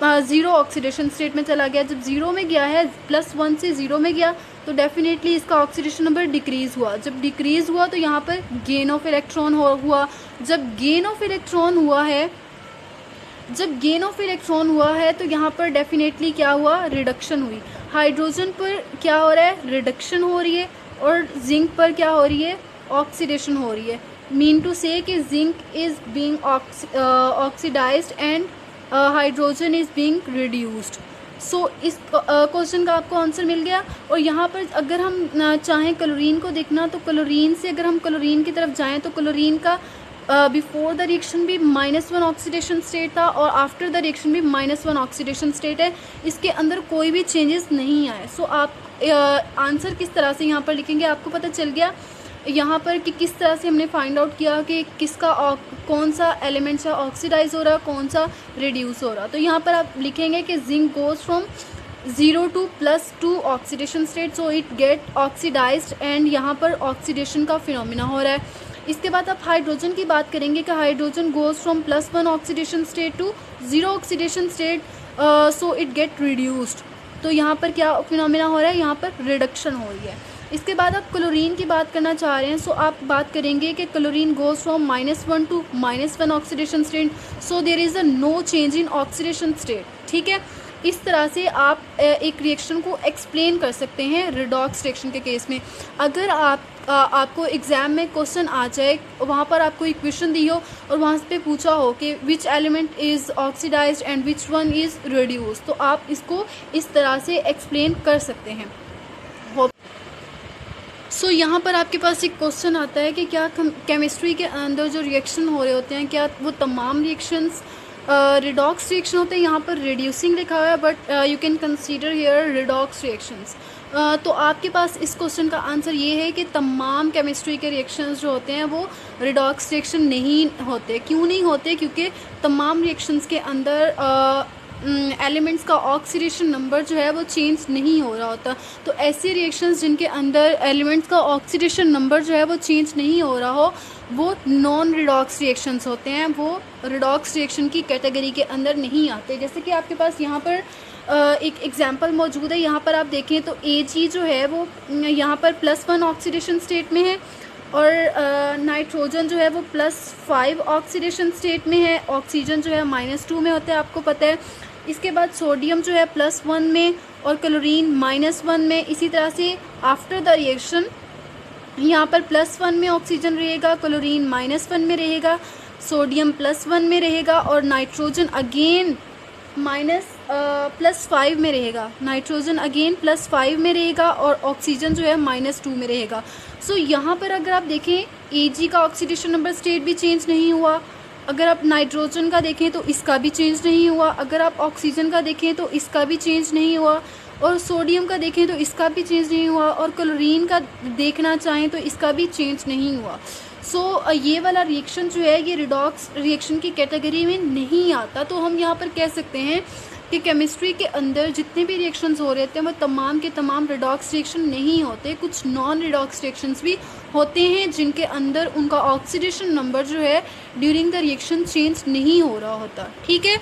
0 ऑक्सीडेशन स्टेट में चला गया। जब 0 में गया है, +1 से 0 में गया तो डेफिनेटली इसका ऑक्सीडेशन नंबर डिक्रीज़ हुआ। जब डिक्रीज़ हुआ तो यहाँ पर गेन ऑफ इलेक्ट्रॉन हुआ। जब गेन ऑफ इलेक्ट्रॉन हुआ है, जब गेन ऑफ इलेक्ट्रॉन हुआ है तो यहाँ पर डेफिनेटली क्या हुआ, रिडक्शन हुई। हाइड्रोजन पर क्या हो रहा है, रिडक्शन हो रही है, और जिंक पर क्या हो रही है, ऑक्सीडेशन हो रही है। मीन टू से कि zinc is being oxidised and hydrogen is being reduced. So इस क्वेश्चन का आपको आंसर मिल गया। और यहाँ पर अगर हम चाहें क्लोरीन को देखना, तो क्लोरीन से अगर हम क्लोरीन की तरफ जाएं तो क्लोरीन का बिफोर द रिएक्शन भी -1 ऑक्सीडेशन स्टेट था और आफ्टर द रिएक्शन भी -1 ऑक्सीडेशन स्टेट है। इसके अंदर कोई भी चेंजेस नहीं आए। सो आप आंसर किस तरह से यहाँ पर लिखेंगे, आपको पता चल गया यहाँ पर कि किस तरह से हमने फाइंड आउट किया कि किसका कौन सा एलिमेंट सा ऑक्सीडाइज हो रहा है, कौन सा रिड्यूस हो रहा। तो यहाँ पर आप लिखेंगे कि zinc goes from 0 to +2 oxidation state, so it get oxidised and यहाँ पर ऑक्सीडेशन का फिनोमिना हो रहा है। इसके बाद आप हाइड्रोजन की बात करेंगे कि hydrogen goes from +1 oxidation state to 0 oxidation state, so it get reduced. तो यहाँ पर क्या फिनोमिना हो रहा है, यहाँ पर रिडक्शन हो रही है। इसके बाद आप क्लोरीन की बात करना चाह रहे हैं, सो आप बात करेंगे कि chlorine goes from -1 to -1 oxidation state, so there is a no change in oxidation state. ठीक है, इस तरह से आप एक रिएक्शन को एक्सप्लेन कर सकते हैं रिडॉक्स रिएक्शन के केस में। अगर आपको एग्ज़ाम में क्वेश्चन आ जाए, वहाँ पर आपको इक्वेशन दी हो और वहाँ पे पूछा हो कि which element is oxidised and which one is reduced, तो आप इसको इस तरह से एक्सप्लेन कर सकते हैं। सो यहाँ पर आपके पास एक क्वेश्चन आता है कि क्या केमिस्ट्री के अंदर जो रिएक्शन हो रहे होते हैं, क्या वो तमाम रिएक्शंस रिडॉक्स रिएक्शन होते हैं। यहाँ पर रिड्यूसिंग लिखा हुआ है, but you can consider here redox reactions. तो आपके पास इस क्वेश्चन का आंसर ये है कि तमाम केमिस्ट्री के रिएक्शंस जो होते हैं वो रिडॉक्स रिएक्शन नहीं होते। क्यों नहीं होते, क्योंकि तमाम रिएक्शंस के अंदर एलिमेंट्स का ऑक्सीडेशन नंबर जो है वो चेंज नहीं हो रहा होता। तो ऐसे रिएक्शंस जिनके अंदर एलिमेंट्स का ऑक्सीडेशन नंबर जो है वो चेंज नहीं हो रहा हो, वो नॉन रिडॉक्स रिएक्शंस होते हैं, वो रिडॉक्स रिएक्शन की कैटेगरी के अंदर नहीं आते। जैसे कि आपके पास यहाँ पर एक एग्जांपल मौजूद है। यहाँ पर आप देखें तो Ag जो है वो यहाँ पर +1 ऑक्सीडेशन स्टेट में है और नाइट्रोजन जो है वो +5 ऑक्सीडेशन स्टेट में है। ऑक्सीजन जो है -2 में होता है, आपको पता है। इसके बाद सोडियम जो है +1 में और क्लोरीन -1 में। इसी तरह से आफ्टर द रिएक्शन यहाँ पर +1 में ऑक्सीजन रहेगा, क्लोरीन -1 में रहेगा, सोडियम +1 में रहेगा और नाइट्रोजन अगेन +5 में रहेगा। नाइट्रोजन अगेन +5 में रहेगा और ऑक्सीजन जो है -2 में रहेगा। सो यहाँ पर अगर आप देखें Ag का ऑक्सीडेशन नंबर स्टेट भी चेंज नहीं हुआ। अगर आप नाइट्रोजन का देखें तो इसका भी चेंज नहीं हुआ। अगर आप ऑक्सीजन का देखें तो इसका भी चेंज नहीं हुआ और सोडियम का देखें तो इसका भी चेंज नहीं हुआ और क्लोरीन का देखना चाहें तो इसका भी चेंज नहीं हुआ। सो ये वाला रिएक्शन जो है ये रिडॉक्स रिएक्शन की कैटेगरी में नहीं आता। तो हम यहाँ पर कह सकते हैं कि केमिस्ट्री के अंदर जितने भी रिएक्शंस हो रहे थे वो तमाम के तमाम रिडॉक्स रिएक्शन नहीं होते, कुछ नॉन रिडॉक्स रिएक्शंस भी होते हैं जिनके अंदर उनका ऑक्सीडेशन नंबर जो है ड्यूरिंग द रिएक्शन चेंज नहीं हो रहा होता। ठीक है,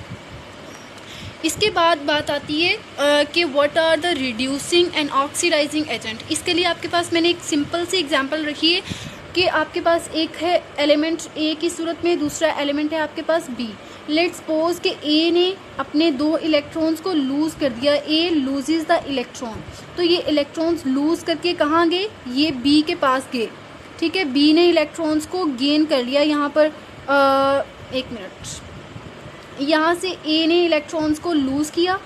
इसके बाद बात आती है कि what are the reducing and oxidising agent. इसके लिए आपके पास मैंने एक सिंपल सी एग्जांपल रखी है कि आपके पास एक है एलिमेंट ए की सूरत में, दूसरा एलिमेंट है आपके पास बी। लेट्स सपोज कि ए ने अपने 2 इलेक्ट्रॉन्स को लूज़ कर दिया, ए लूजेज द इलेक्ट्रॉन, तो ये इलेक्ट्रॉन्स लूज़ करके कहाँ गए, ये बी के पास गए। ठीक है, बी ने इलेक्ट्रॉन्स को गेन कर लिया। यहाँ पर एक मिनट, यहाँ से ए ने इलेक्ट्रॉन्स को लूज़ किया,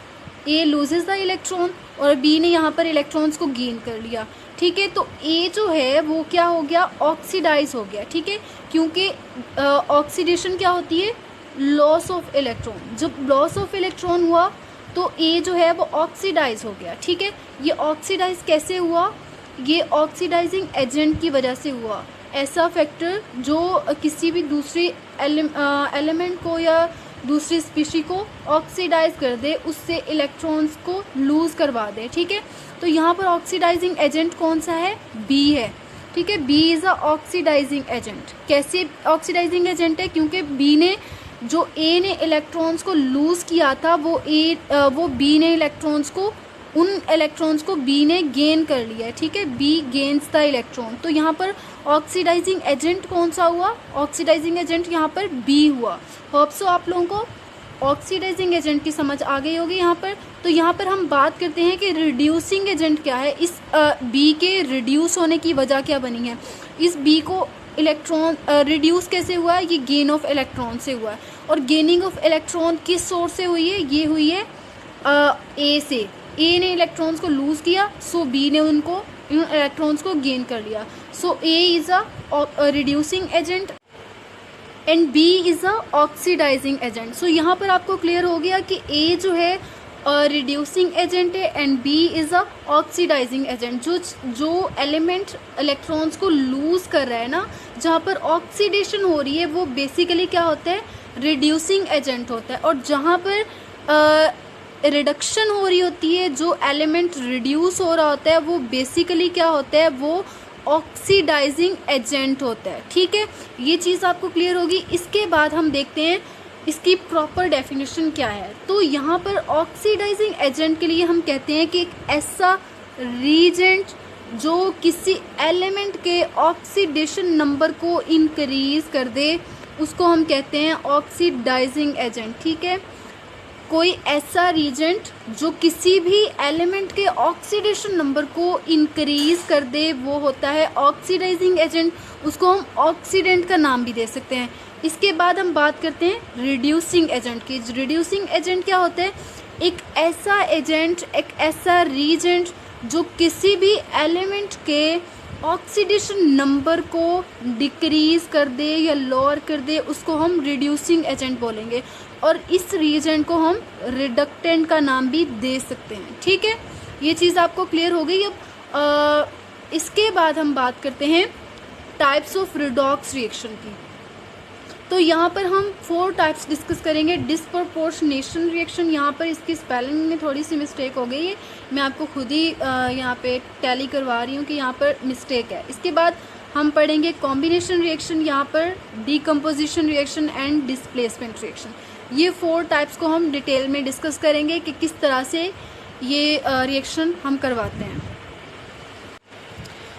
ए लूजेज द इलेक्ट्रॉन, और बी ने यहाँ पर इलेक्ट्रॉन्स को गेन कर लिया। ठीक है, तो ए जो है वो क्या हो गया, ऑक्सीडाइज हो गया। ठीक है, क्योंकि ऑक्सीडेशन क्या होती है, लॉस ऑफ इलेक्ट्रॉन। जब लॉस ऑफ इलेक्ट्रॉन हुआ तो ए जो है वो ऑक्सीडाइज हो गया। ठीक है, ये ऑक्सीडाइज कैसे हुआ, ये ऑक्सीडाइजिंग एजेंट की वजह से हुआ। ऐसा फैक्टर जो किसी भी दूसरे एलिमेंट को या दूसरी स्पीशी को ऑक्सीडाइज कर दे, उससे इलेक्ट्रॉन्स को लूज़ करवा दे। ठीक है, तो यहाँ पर ऑक्सीडाइजिंग एजेंट कौन सा है, बी है। ठीक है, B is a oxidising agent. कैसे ऑक्सीडाइजिंग एजेंट है, क्योंकि बी ने जो ए ने इलेक्ट्रॉन्स को लूज़ किया था वो बी ने इलेक्ट्रॉन्स को, उन इलेक्ट्रॉन्स को बी ने गेन कर लिया है। ठीक है, बी गेन्स द इलेक्ट्रॉन। तो यहाँ पर ऑक्सीडाइजिंग एजेंट कौन सा हुआ, ऑक्सीडाइजिंग एजेंट यहाँ पर बी हुआ। होप सो आप लोगों को ऑक्सीडाइजिंग एजेंट की समझ आ गई होगी यहाँ पर। तो यहाँ पर हम बात करते हैं कि रिड्यूसिंग एजेंट क्या है, इस बी के रिड्यूस होने की वजह क्या बनी है। इस बी को इलेक्ट्रॉन रिड्यूस कैसे हुआ है, ये गेन ऑफ इलेक्ट्रॉन से हुआ है। और गेनिंग ऑफ इलेक्ट्रॉन किस सोर्स से हुई है, ये हुई है ए से। ए ने इलेक्ट्रॉन्स को लूज़ किया, सो बी ने इन इलेक्ट्रॉन्स को गेन कर लिया। So A is a reducing agent and B is a oxidising agent. So यहाँ पर आपको क्लियर हो गया कि ए जो है रिड्यूसिंग एजेंट है and B is a oxidising agent. जो एलिमेंट इलेक्ट्रॉन्स को लूज़ कर रहा है ना, जहाँ पर ऑक्सीडेशन हो रही है, वो बेसिकली क्या होता है, रिड्यूसिंग एजेंट होता है। और जहाँ पर रिडक्शन हो रही होती है, जो एलिमेंट रिड्यूस हो रहा होता है, वो बेसिकली क्या होता है, वो ऑक्सीडाइजिंग एजेंट होता है। ठीक है, ये चीज़ आपको क्लियर होगी। इसके बाद हम देखते हैं इसकी प्रॉपर डेफिनेशन क्या है। तो यहाँ पर ऑक्सीडाइजिंग एजेंट के लिए हम कहते हैं कि एक ऐसा रीजेंट जो किसी एलिमेंट के ऑक्सीडेशन नंबर को इंक्रीज कर दे, उसको हम कहते हैं ऑक्सीडाइजिंग एजेंट। ठीक है, कोई ऐसा रीजेंट जो किसी भी एलिमेंट के ऑक्सीडेशन नंबर को इंक्रीज कर दे, वो होता है ऑक्सीडाइजिंग एजेंट। उसको हम ऑक्सीडेंट का नाम भी दे सकते हैं। इसके बाद हम बात करते हैं रिड्यूसिंग एजेंट की। रिड्यूसिंग एजेंट क्या होता है, एक ऐसा एजेंट, एक ऐसा रीजेंट जो किसी भी एलिमेंट के ऑक्सीडेशन नंबर को डिक्रीज कर दे या लोअर कर दे, उसको हम रिड्यूसिंग एजेंट बोलेंगे। और इस रीजेंट को हम रिडक्टेंट का नाम भी दे सकते हैं। ठीक है, ये चीज़ आपको क्लियर हो गई। अब इसके बाद हम बात करते हैं टाइप्स ऑफ रिडॉक्स रिएक्शन की। तो यहाँ पर हम 4 टाइप्स डिस्कस करेंगे। डिस्प्रपोर्शनेशन रिएक्शन, यहाँ पर इसकी स्पेलिंग में थोड़ी सी मिस्टेक हो गई है, मैं आपको खुद ही यहाँ पे टैली करवा रही हूँ कि यहाँ पर मिस्टेक है। इसके बाद हम पढ़ेंगे कॉम्बिनेशन रिएक्शन, यहाँ पर decomposition reaction and displacement reaction. ये 4 टाइप्स को हम डिटेल में डिस्कस करेंगे कि किस तरह से ये रिएक्शन हम करवाते हैं।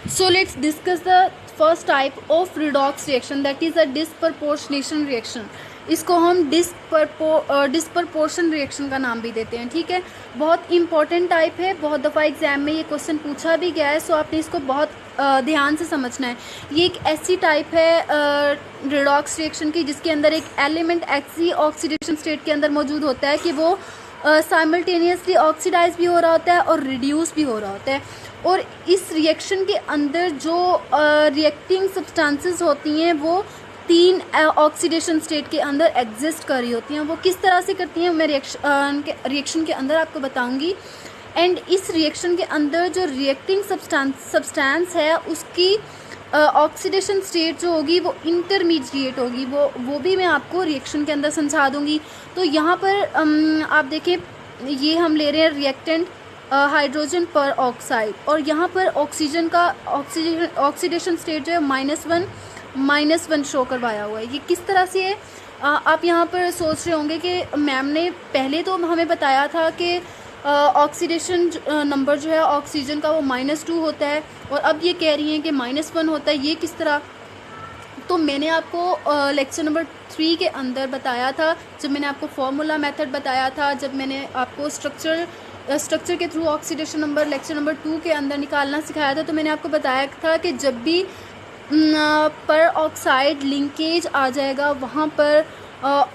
So let's discuss the first type of redox reaction, that is a disproportionation reaction. इसको हम डिस्प्रपोर्शन रिएक्शन का नाम भी देते हैं। ठीक है, बहुत इंपॉर्टेंट टाइप है, बहुत दफ़ा एग्जाम में ये क्वेश्चन पूछा भी गया है, सो आपने इसको बहुत ध्यान से समझना है। ये एक ऐसी टाइप है रिडॉक्स रिएक्शन की जिसके अंदर एक एलिमेंट ऐसी ऑक्सीडेशन स्टेट के अंदर मौजूद होता है कि वो साइमल्टेनियसली ऑक्सीडाइज भी हो रहा होता है और रिड्यूस भी हो रहा होता है। और इस रिएक्शन के अंदर जो रिएक्टिंग सब्सटेंसेस होती हैं वो 3 ऑक्सीडेशन स्टेट के अंदर एग्जिस्ट कर रही होती हैं। वो किस तरह से करती हैं मैं रिएक्शन के अंदर आपको बताऊंगी। एंड इस रिएक्शन के अंदर जो रिएक्टिंग सब्सटेंस है उसकी ऑक्सीडेशन स्टेट जो होगी वो इंटरमीडिएट होगी, वो भी मैं आपको रिएक्शन के अंदर समझा दूंगी। तो यहाँ पर आप देखें ये हम ले रहे हैं रिएक्टेंट हाइड्रोजन पर ऑक्साइड, और यहाँ पर ऑक्सीजन का ऑक्सीडेशन स्टेट जो है -1 शो करवाया हुआ है। ये किस तरह से है? आप यहाँ पर सोच रहे होंगे कि मैम ने पहले तो हमें बताया था कि ऑक्सीडेशन नंबर जो है ऑक्सीजन का वो -2 होता है, और अब ये कह रही हैं कि -1 होता है। ये किस तरह? तो मैंने आपको लेक्चर नंबर 3 के अंदर बताया था, जब मैंने आपको फॉर्मूला मेथड बताया था, जब मैंने आपको स्ट्रक्चर के through oxidation number lecture number 2 के अंदर निकालना सिखाया था, तो मैंने आपको बताया था कि जब भी पर ऑक्साइड लिंकेज आ जाएगा वहाँ पर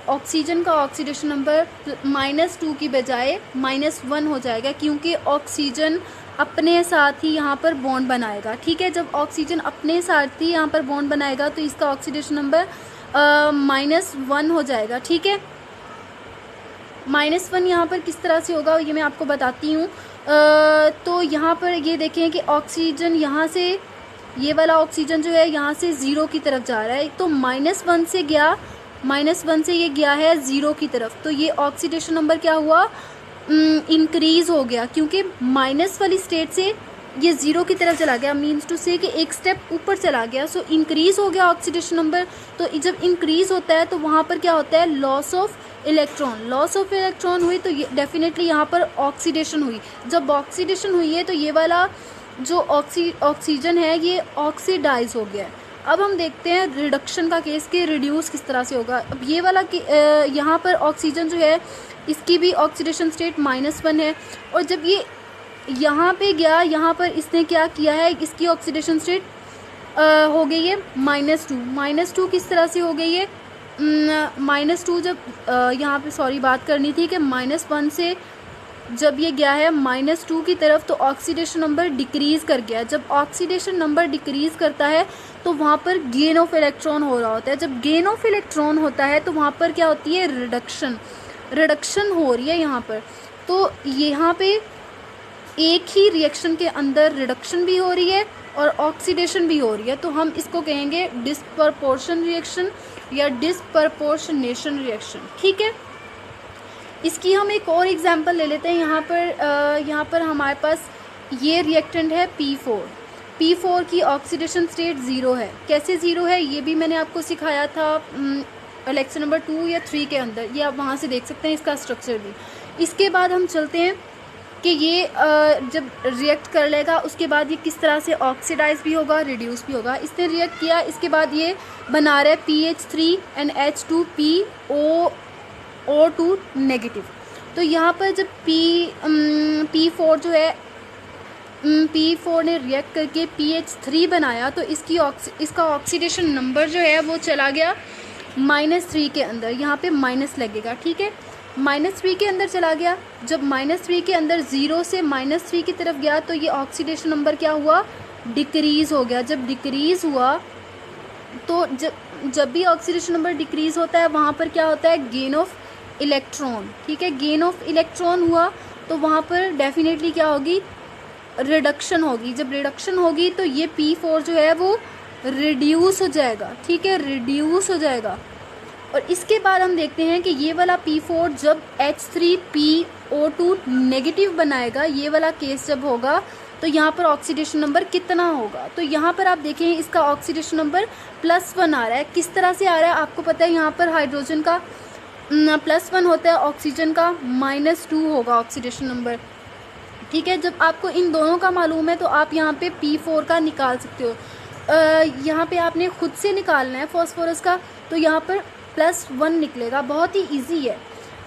ऑक्सीजन का ऑक्सीडेशन नंबर -2 की बजाय -1 हो जाएगा, क्योंकि ऑक्सीजन अपने साथ ही यहाँ पर बॉन्ड बनाएगा। ठीक है, जब ऑक्सीजन अपने साथ ही यहाँ पर बॉन्ड बनाएगा तो इसका ऑक्सीडेशन नंबर -1 हो जाएगा। ठीक है, -1 यहाँ पर किस तरह से होगा ये मैं आपको बताती हूँ। तो यहाँ पर ये देखें कि ऑक्सीजन यहाँ से, ये वाला ऑक्सीजन जो है यहाँ से 0 की तरफ जा रहा है, तो -1 से गया, -1 से ये गया है 0 की तरफ, तो ये ऑक्सीडेशन नंबर क्या हुआ? इंक्रीज़ हो गया, क्योंकि माइनस वाली स्टेट से ये 0 की तरफ चला गया, मीन्स टू से कि एक स्टेप ऊपर चला गया, सो इंक्रीज़ हो गया ऑक्सीडेशन नंबर। तो जब इंक्रीज़ होता है तो वहाँ पर क्या होता है? लॉस ऑफ इलेक्ट्रॉन हुई, तो ये डेफिनेटली यहाँ पर ऑक्सीडेशन हुई। जब ऑक्सीडेशन हुई है तो ये वाला जो ऑक्सीजन है ये ऑक्सीडाइज हो गया है। अब हम देखते हैं रिडक्शन का केस कि रिड्यूस किस तरह से होगा। अब ये वाला यहाँ पर ऑक्सीजन जो है इसकी भी ऑक्सीडेशन स्टेट -1 है, और जब ये यहाँ पे गया, यहाँ पर इसने क्या किया है? इसकी ऑक्सीडेशन स्टेट हो गई है -2 किस तरह से हो गई है? -2 जब यहाँ पे बात करनी थी कि -1 से जब ये गया है -2 की तरफ तो ऑक्सीडेशन नंबर डिक्रीज़ कर गया। जब ऑक्सीडेशन नंबर डिक्रीज़ करता है तो वहाँ पर गेन ऑफ इलेक्ट्रॉन हो रहा होता है। जब गेन ऑफ इलेक्ट्रॉन होता है तो वहाँ पर क्या होती है? रिडक्शन हो रही है यहाँ पर। तो यहाँ पे एक ही रिएक्शन के अंदर रिडक्शन भी हो रही है और ऑक्सीडेशन भी हो रही है, तो हम इसको कहेंगे डिस्प्रपोर्शन रिएक्शन या डिस्प्रपोर्शनेशन रिएक्शन। ठीक है, इसकी हम एक और एग्जांपल ले लेते हैं। यहाँ पर हमारे पास ये रिएक्टेंट है P4 की ऑक्सीडेशन स्टेट 0 है। कैसे 0 है ये भी मैंने आपको सिखाया था लेक्चर नंबर 2 या 3 के अंदर, ये आप वहाँ से देख सकते हैं इसका स्ट्रक्चर भी। इसके बाद हम चलते हैं कि ये जब रिएक्ट कर लेगा उसके बाद ये किस तरह से ऑक्सीडाइज भी होगा, रिड्यूस भी होगा। इसने रिएक्ट किया, इसके बाद ये बना रहा है PH3 and H2PO2 नेगेटिव। तो यहाँ पर जब P4 जो है P4 ने रिएक्ट करके PH3 बनाया तो इसका ऑक्सीडेशन नंबर जो है वो चला गया -3 के अंदर। यहाँ पे माइनस लगेगा। ठीक है, -3 के अंदर चला गया। जब -3 के अंदर 0 से -3 की तरफ गया तो ये ऑक्सीडेशन नंबर क्या हुआ? डिक्रीज़ हो गया। जब डिक्रीज़ हुआ तो जब भी ऑक्सीडेशन नंबर डिक्रीज़ होता है वहाँ पर क्या होता है? Gain of electron. ठीक है, गेन ऑफ इलेक्ट्रॉन हुआ तो वहाँ पर डेफिनेटली क्या होगी? रिडक्शन होगी। जब रिडक्शन होगी तो ये P4 जो है वो रिड्यूस हो जाएगा। ठीक है, रिड्यूस हो जाएगा। और इसके बाद हम देखते हैं कि ये वाला P4 जब H3PO2 नेगेटिव बनाएगा, ये वाला केस जब होगा तो यहाँ पर ऑक्सीडेशन नंबर कितना होगा? तो यहाँ पर आप देखें इसका ऑक्सीडेशन नंबर +1 आ रहा है। किस तरह से आ रहा है? आपको पता है यहाँ पर हाइड्रोजन का +1 होता है, ऑक्सीजन का -2 होगा ऑक्सीडेशन नंबर। ठीक है, जब आपको इन दोनों का मालूम है तो आप यहाँ पे P4 का निकाल सकते हो। यहाँ पे आपने खुद से निकालना है फॉस्फोरस का, तो यहाँ पर +1 निकलेगा, बहुत ही इजी है।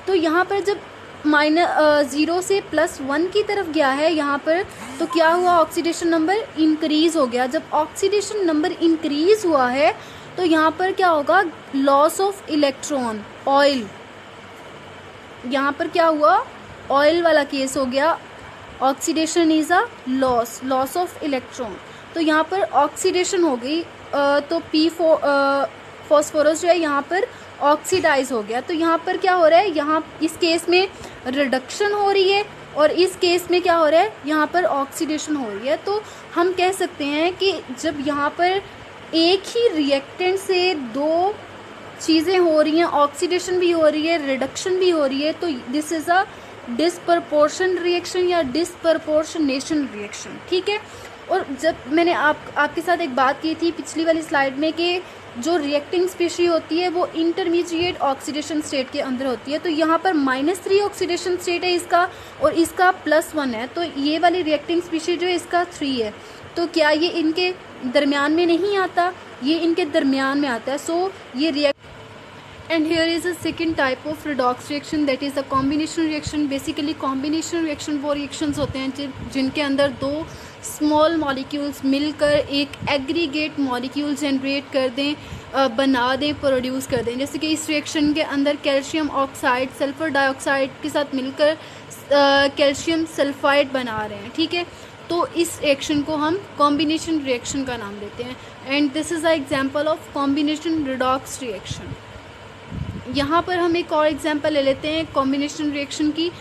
तो यहाँ पर जब 0 से +1 की तरफ गया है यहाँ पर, तो क्या हुआ? ऑक्सीडेशन नंबर इंक्रीज़ हो गया। जब ऑक्सीडेशन नंबर इंक्रीज़ हुआ है तो यहाँ पर क्या होगा? Loss of electron, oil. यहाँ पर क्या हुआ? ऑयल वाला केस हो गया। Oxidation is a loss of electron. तो यहाँ पर ऑक्सीडेशन हो गई, तो फॉस्फोरस जो है यहाँ पर ऑक्सीडाइज हो गया। तो यहाँ पर क्या हो रहा है? यहाँ इस केस में रिडक्शन हो रही है और इस केस में क्या हो रहा है? यहाँ पर ऑक्सीडेशन हो रही है। तो हम कह सकते हैं कि जब यहाँ पर एक ही रिएक्टेंट से दो चीज़ें हो रही हैं, ऑक्सीडेशन भी हो रही है, रिडक्शन भी हो रही है, तो this is a disproportion reaction या डिसप्रपोर्शनेशन रिएक्शन, ठीक है। और जब मैंने आपके साथ एक बात की थी पिछली वाली स्लाइड में कि जो रिएक्टिंग स्पीशी होती है वो इंटरमीडिएट ऑक्सीडेशन स्टेट के अंदर होती है, तो यहाँ पर -3 ऑक्सीडेशन स्टेट है इसका और इसका +1 है, तो ये वाली रिएक्टिंग स्पीशी जो है इसका 3 है। तो क्या ये इनके दरमियान में नहीं आता? ये इनके दरमियान में आता है। सो ये react and here is a second type of redox reaction, that is a combination reaction. Basically combination reaction वो रिएक्शंस होते हैं जिनके अंदर दो स्मॉल मॉलिक्यूल्स मिलकर एक एग्रीगेट मॉलिक्यूल जनरेट कर दें, बना दें, प्रोड्यूस कर दें। जैसे कि इस रिएक्शन के अंदर कैल्शियम ऑक्साइड सल्फ़र डाइऑक्साइड के साथ मिलकर कैल्शियम सल्फाइड बना रहे हैं, ठीक है। तो इस रिएक्शन को हम कॉम्बिनेशन रिएक्शन का नाम देते हैं। And this is a example of combination redox reaction. यहाँ पर हम एक और एग्जांपल ले लेते हैं कॉम्बिनेशन रिएक्शन की।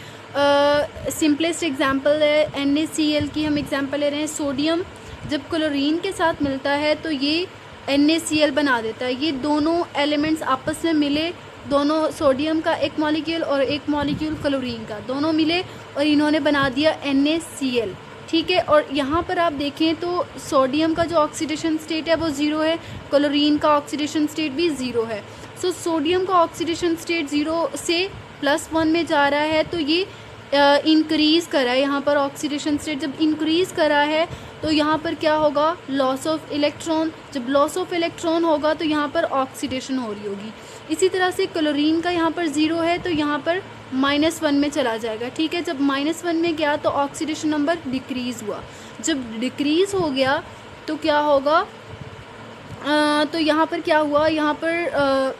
सिंपलेस्ट एग्जांपल है NaCl की, हम एग्जांपल ले रहे हैं। सोडियम जब क्लोरीन के साथ मिलता है तो ये NaCl बना देता है। ये दोनों एलिमेंट्स आपस में मिले, दोनों सोडियम का एक मॉलिक्यूल और एक मॉलिक्यूल क्लोरीन का, दोनों मिले और इन्होंने बना दिया NaCl, ठीक है। और यहाँ पर आप देखें तो सोडियम का जो ऑक्सीडेशन स्टेट है वो 0 है, क्लोरीन का ऑक्सीडेशन स्टेट भी 0 है। सो सोडियम का ऑक्सीडेशन स्टेट 0 से +1 में जा रहा है, तो ये इंक्रीज़ करा है। यहाँ पर ऑक्सीडेशन स्टेट जब इंक्रीज़ करा है तो यहाँ पर क्या होगा? Loss of electron. जब लॉस ऑफ इलेक्ट्रॉन होगा तो यहाँ पर ऑक्सीडेशन हो रही होगी। इसी तरह से क्लोरीन का यहाँ पर 0 है तो यहाँ पर -1 में चला जाएगा, ठीक है। जब -1 में गया तो ऑक्सीडेशन नंबर डिक्रीज़ हुआ। जब डिक्रीज़ हो गया तो क्या होगा? तो यहाँ पर क्या हुआ? यहाँ पर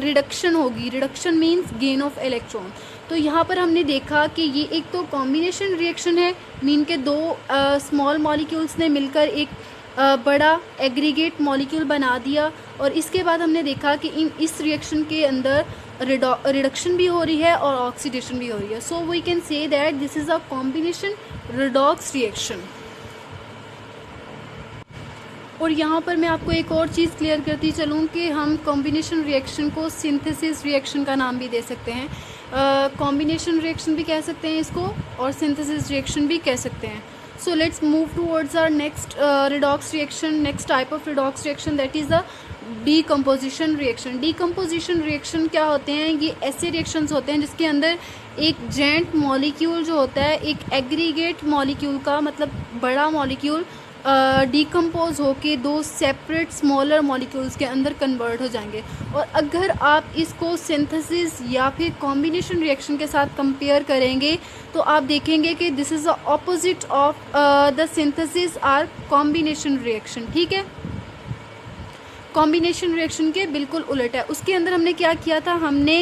रिडक्शन होगी। Reduction means gain of electron. तो यहाँ पर हमने देखा कि ये एक तो कॉम्बिनेशन रिएक्शन है, मीन के दो स्मॉल मॉलिक्यूल्स ने मिलकर एक बड़ा एग्रीगेट मॉलिक्यूल बना दिया। और इसके बाद हमने देखा कि इस रिएक्शन के अंदर रिडक्शन भी हो रही है और ऑक्सीडेशन भी हो रही है। So we can say that this is a combination redox reaction. और यहाँ पर मैं आपको एक और चीज़ क्लियर करती चलूँ कि हम कॉम्बिनेशन रिएक्शन को सिंथेसिस रिएक्शन का नाम भी दे सकते हैं। कॉम्बिनेशन रिएक्शन भी कह सकते हैं इसको और सिंथेसिस रिएक्शन भी कह सकते हैं। So let's move towards our next redox reaction, next type of redox reaction, that is the decomposition reaction. Decomposition reaction क्या होते हैं? ये ऐसे रिएक्शंस होते हैं जिसके अंदर एक जेंट मॉलिक्यूल जो होता है, एक एग्रीगेट मॉलिक्यूल का मतलब बड़ा मॉलिक्यूल डीकम्पोज होके दो सेपरेट स्मॉलर मॉलिक्यूल्स के अंदर कन्वर्ट हो जाएंगे। और अगर आप इसको सिंथेसिस या फिर कॉम्बिनेशन रिएक्शन के साथ कंपेयर करेंगे तो आप देखेंगे कि this is the opposite of the synthesis or combination reaction, ठीक है। कॉम्बिनेशन रिएक्शन के बिल्कुल उलट है। उसके अंदर हमने क्या किया था? हमने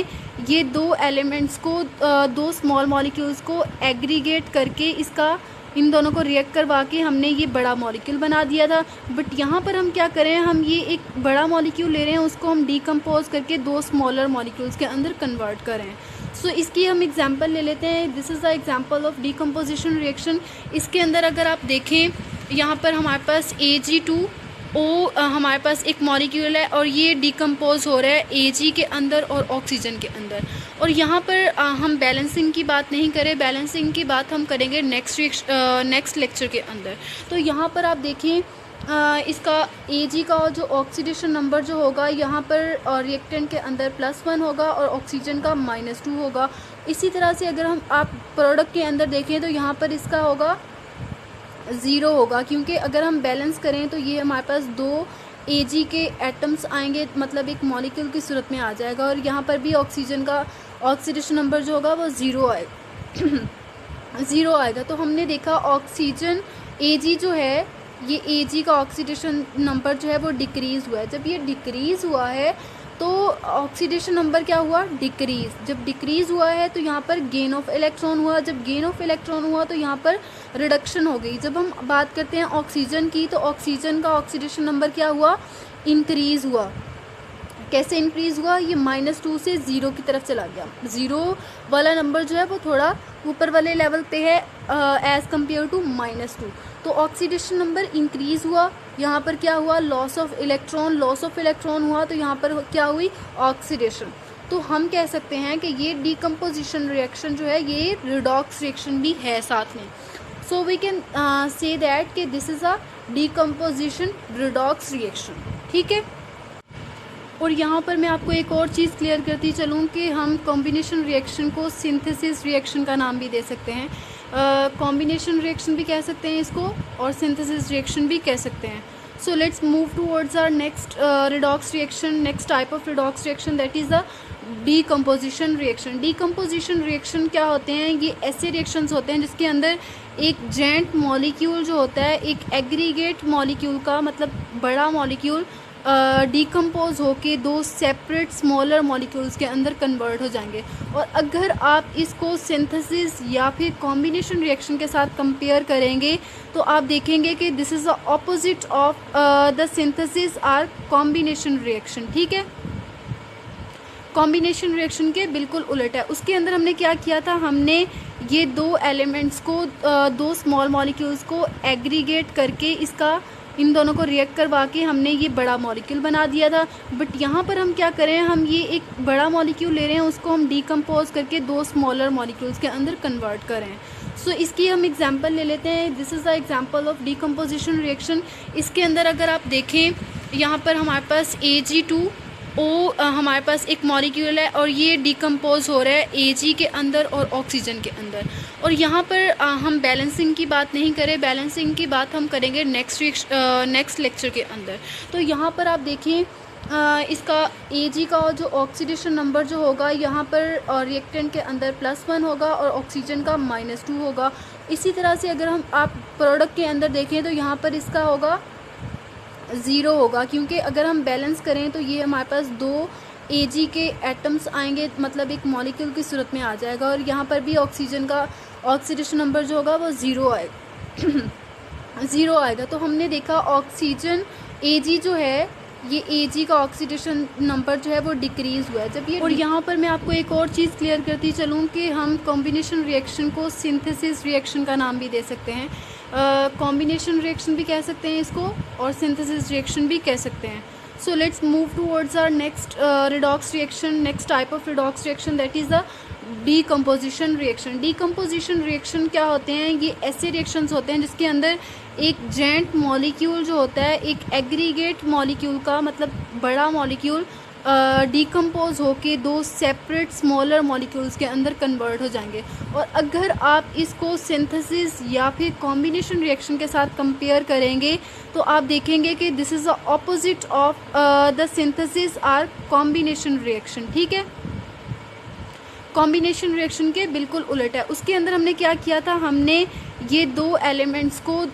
ये दो एलिमेंट्स को, दो स्मॉल मॉलिक्यूल्स को एग्रीगेट करके इसका इन दोनों को रिएक्ट करवा के हमने ये बड़ा मॉलिक्यूल बना दिया था। बट यहाँ पर हम क्या करें? हम ये एक बड़ा मॉलिक्यूल ले रहे हैं, उसको हम डीकम्पोज करके दो स्मॉलर मॉलिक्यूल्स के अंदर कन्वर्ट करें। सो इसकी हम एग्जांपल ले लेते हैं। This is the example of decomposition reaction. इसके अंदर अगर आप देखें, यहाँ पर हमारे पास Ag2O हमारे पास एक मॉलिक्यूल है और ये डीकम्पोज हो रहा है Ag के अंदर और ऑक्सीजन के अंदर। और यहाँ पर हम बैलेंसिंग की बात नहीं करें, बैलेंसिंग की बात हम करेंगे नेक्स्ट लेक्चर के अंदर। तो यहाँ पर आप देखें इसका Ag का जो ऑक्सीडेशन नंबर जो होगा यहाँ पर रिएक्टेंट के अंदर +1 होगा और ऑक्सीजन का -2 होगा। इसी तरह से अगर हम आप प्रोडक्ट के अंदर देखें तो यहाँ पर इसका होगा 0 होगा, क्योंकि अगर हम बैलेंस करें तो ये हमारे पास दो Ag के एटम्स आएंगे, मतलब एक मॉलिक्यूल की सूरत में आ जाएगा। और यहाँ पर भी ऑक्सीजन का ऑक्सीडेशन नंबर जो होगा वो 0 आएगा 0 आएगा। तो हमने देखा ऑक्सीजन Ag जो है, ये Ag का ऑक्सीडेशन नंबर जो है वो डिक्रीज़ हुआ है। जब ये डिक्रीज़ हुआ है तो ऑक्सीडेशन नंबर क्या हुआ? डिक्रीज़। जब डिक्रीज़ हुआ है तो यहाँ पर गेन ऑफ इलेक्ट्रॉन हुआ। जब गेन ऑफ इलेक्ट्रॉन हुआ तो यहाँ पर रिडक्शन हो गई। जब हम बात करते हैं ऑक्सीजन की तो ऑक्सीजन का ऑक्सीडेशन नंबर क्या हुआ? इंक्रीज़ हुआ। कैसे इंक्रीज़ हुआ? ये -2 से 0 की तरफ चला गया। 0 वाला नंबर जो है वो थोड़ा ऊपर वाले लेवल पे है एज़ कम्पेयर टू -2। तो ऑक्सीडेशन नंबर इंक्रीज़ हुआ। यहाँ पर क्या हुआ? लॉस ऑफ इलेक्ट्रॉन हुआ तो यहाँ पर क्या हुई? ऑक्सीडेशन। तो हम कह सकते हैं कि ये डीकम्पोजिशन रिएक्शन जो है ये रिडॉक्स रिएक्शन भी है साथ में। So we can say that कि this is a decomposition redox reaction, ठीक है। और यहाँ पर मैं आपको एक और चीज़ क्लियर करती चलूँ कि हम कॉम्बिनेशन रिएक्शन को सिंथेसिस रिएक्शन का नाम भी दे सकते हैं, कॉम्बिनेशन रिएक्शन भी कह सकते हैं इसको, और सिंथेसिस रिएक्शन भी कह सकते हैं। So let's move towards our next redox reaction, next type of redox reaction, that is the decomposition reaction. Decomposition reaction क्या होते हैं? ये ऐसे रिएक्शंस होते हैं जिसके अंदर एक जेंट मॉलिक्यूल जो होता है, एक एग्रीगेट मॉलिक्यूल का मतलब बड़ा मॉलिक्यूल डीकम्पोज होके दो सेपरेट स्मॉलर मॉलिक्यूल्स के अंदर कन्वर्ट हो जाएंगे। और अगर आप इसको सिंथेसिस या फिर कॉम्बिनेशन रिएक्शन के साथ कंपेयर करेंगे तो आप देखेंगे कि this is the opposite of the synthesis or combination reaction, ठीक है। कॉम्बिनेशन रिएक्शन के बिल्कुल उलट है। उसके अंदर हमने क्या किया था, हमने ये दो एलिमेंट्स को दो स्मॉल मॉलिक्यूल्स को एग्रीगेट करके इसका इन दोनों को रिएक्ट करवा के हमने ये बड़ा मॉलिक्यूल बना दिया था। बट यहाँ पर हम क्या करें, हम ये एक बड़ा मॉलिक्यूल ले रहे हैं, उसको हम डीकम्पोज करके दो स्मॉलर मॉलिक्यूल्स के अंदर कन्वर्ट करें। सो इसकी हम एग्जांपल ले लेते हैं। This is the example of decomposition reaction. इसके अंदर अगर आप देखें, यहाँ पर हमारे पास Ag2O हमारे पास एक मॉलिक्यूल है और ये डीकम्पोज हो रहा है Ag के अंदर और ऑक्सीजन के अंदर। और यहाँ पर हम बैलेंसिंग की बात नहीं करें, बैलेंसिंग की बात हम करेंगे नेक्स्ट लेक्चर के अंदर। तो यहाँ पर आप देखिए इसका Ag का जो ऑक्सीडेशन नंबर जो होगा यहाँ पर रिएक्टेंट के अंदर +1 होगा और ऑक्सीजन का -2 होगा। इसी तरह से अगर हम आप प्रोडक्ट के अंदर देखें तो यहाँ पर इसका होगा 0 होगा, क्योंकि अगर हम बैलेंस करें तो ये हमारे पास दो Ag के एटम्स आएंगे, मतलब एक मॉलिक्यूल की सूरत में आ जाएगा। और यहाँ पर भी ऑक्सीजन का ऑक्सीडेशन नंबर जो होगा वो 0 आएगा 0 आएगा। तो हमने देखा ऑक्सीजन Ag जो है, ये Ag का ऑक्सीडेशन नंबर जो है वो डिक्रीज़ हुआ है जब ये। और यहाँ पर मैं आपको एक और चीज़ क्लियर करती चलूँ कि हम कॉम्बिनेशन रिएक्शन को सिंथेसिस रिएक्शन का नाम भी दे सकते हैं, कॉम्बिनेशन रिएक्शन भी कह सकते हैं इसको, और सिंथेसिस रिएक्शन भी कह सकते हैं। So let's move towards our next redox reaction, next type of redox reaction, that is the decomposition reaction. Decomposition reaction क्या होते हैं? ये ऐसे रिएक्शंस होते हैं जिसके अंदर एक जेंट मॉलिक्यूल जो होता है, एक एग्रीगेट मॉलिक्यूल का मतलब बड़ा मॉलिक्यूल डीकम्पोज होके दो सेपरेट स्मॉलर मॉलिक्यूल्स के अंदर कन्वर्ट हो जाएंगे। और अगर आप इसको सिंथेसिस या फिर कॉम्बिनेशन रिएक्शन के साथ कंपेयर करेंगे तो आप देखेंगे कि this is the opposite of the synthesis or combination reaction, ठीक है। कॉम्बिनेशन रिएक्शन के बिल्कुल उलट है। उसके अंदर हमने क्या किया था, हमने ये दो एलिमेंट्स को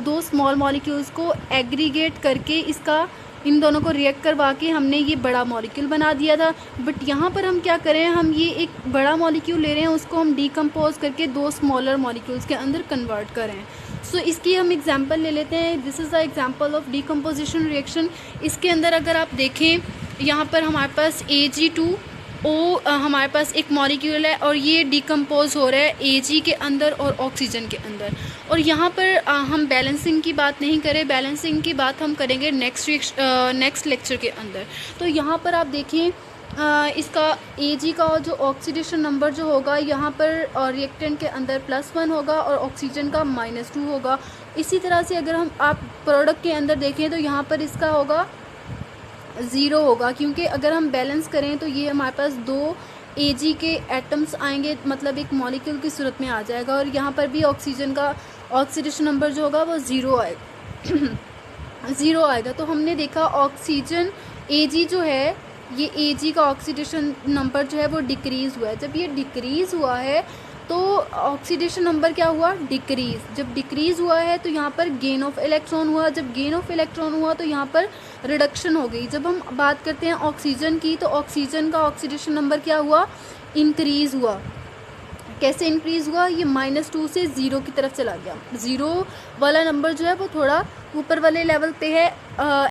दो स्मॉल मॉलिक्यूल्स को एग्रीगेट करके इसका इन दोनों को रिएक्ट करवा के हमने ये बड़ा मॉलिक्यूल बना दिया था। बट यहाँ पर हम क्या करें, हम ये एक बड़ा मॉलिक्यूल ले रहे हैं, उसको हम डीकम्पोज करके दो स्मॉलर मॉलिक्यूल्स के अंदर कन्वर्ट करें। सो इसकी हम एग्जांपल ले लेते हैं। This is the example of decomposition reaction. इसके अंदर अगर आप देखें, यहाँ पर हमारे पास Ag2O हमारे पास एक मॉलिक्यूल है और ये डीकम्पोज हो रहा है Ag के अंदर और ऑक्सीजन के अंदर। और यहाँ पर हम बैलेंसिंग की बात नहीं करें, बैलेंसिंग की बात हम करेंगे नेक्स्ट लेक्चर के अंदर। तो यहाँ पर आप देखिए इसका Ag का जो ऑक्सीडेशन नंबर जो होगा यहाँ पर रिएक्टेंट के अंदर +1 होगा और ऑक्सीजन का -2 होगा। इसी तरह से अगर हम आप प्रोडक्ट के अंदर देखें तो यहाँ पर इसका होगा 0 होगा, क्योंकि अगर हम बैलेंस करें तो ये हमारे पास दो Ag के एटम्स आएंगे, मतलब एक मॉलिक्यूल की सूरत में आ जाएगा। और यहाँ पर भी ऑक्सीजन का ऑक्सीडेशन नंबर जो होगा वो 0 आएगा 0 आएगा। तो हमने देखा ऑक्सीजन Ag जो है, ये Ag का ऑक्सीडेशन नंबर जो है वो डिक्रीज़ हुआ है। जब ये डिक्रीज़ हुआ है तो ऑक्सीडेशन नंबर क्या हुआ, डिक्रीज़। जब डिक्रीज़ हुआ है तो यहाँ पर गेन ऑफ इलेक्ट्रॉन हुआ, जब गेन ऑफ इलेक्ट्रॉन हुआ तो यहाँ पर रिडक्शन हो गई। जब हम बात करते हैं ऑक्सीजन की तो ऑक्सीजन का ऑक्सीडेशन नंबर क्या हुआ, इंक्रीज़ हुआ। कैसे इंक्रीज़ हुआ, ये -2 से 0 की तरफ चला गया। 0 वाला नंबर जो है वो थोड़ा ऊपर वाले लेवल पे है,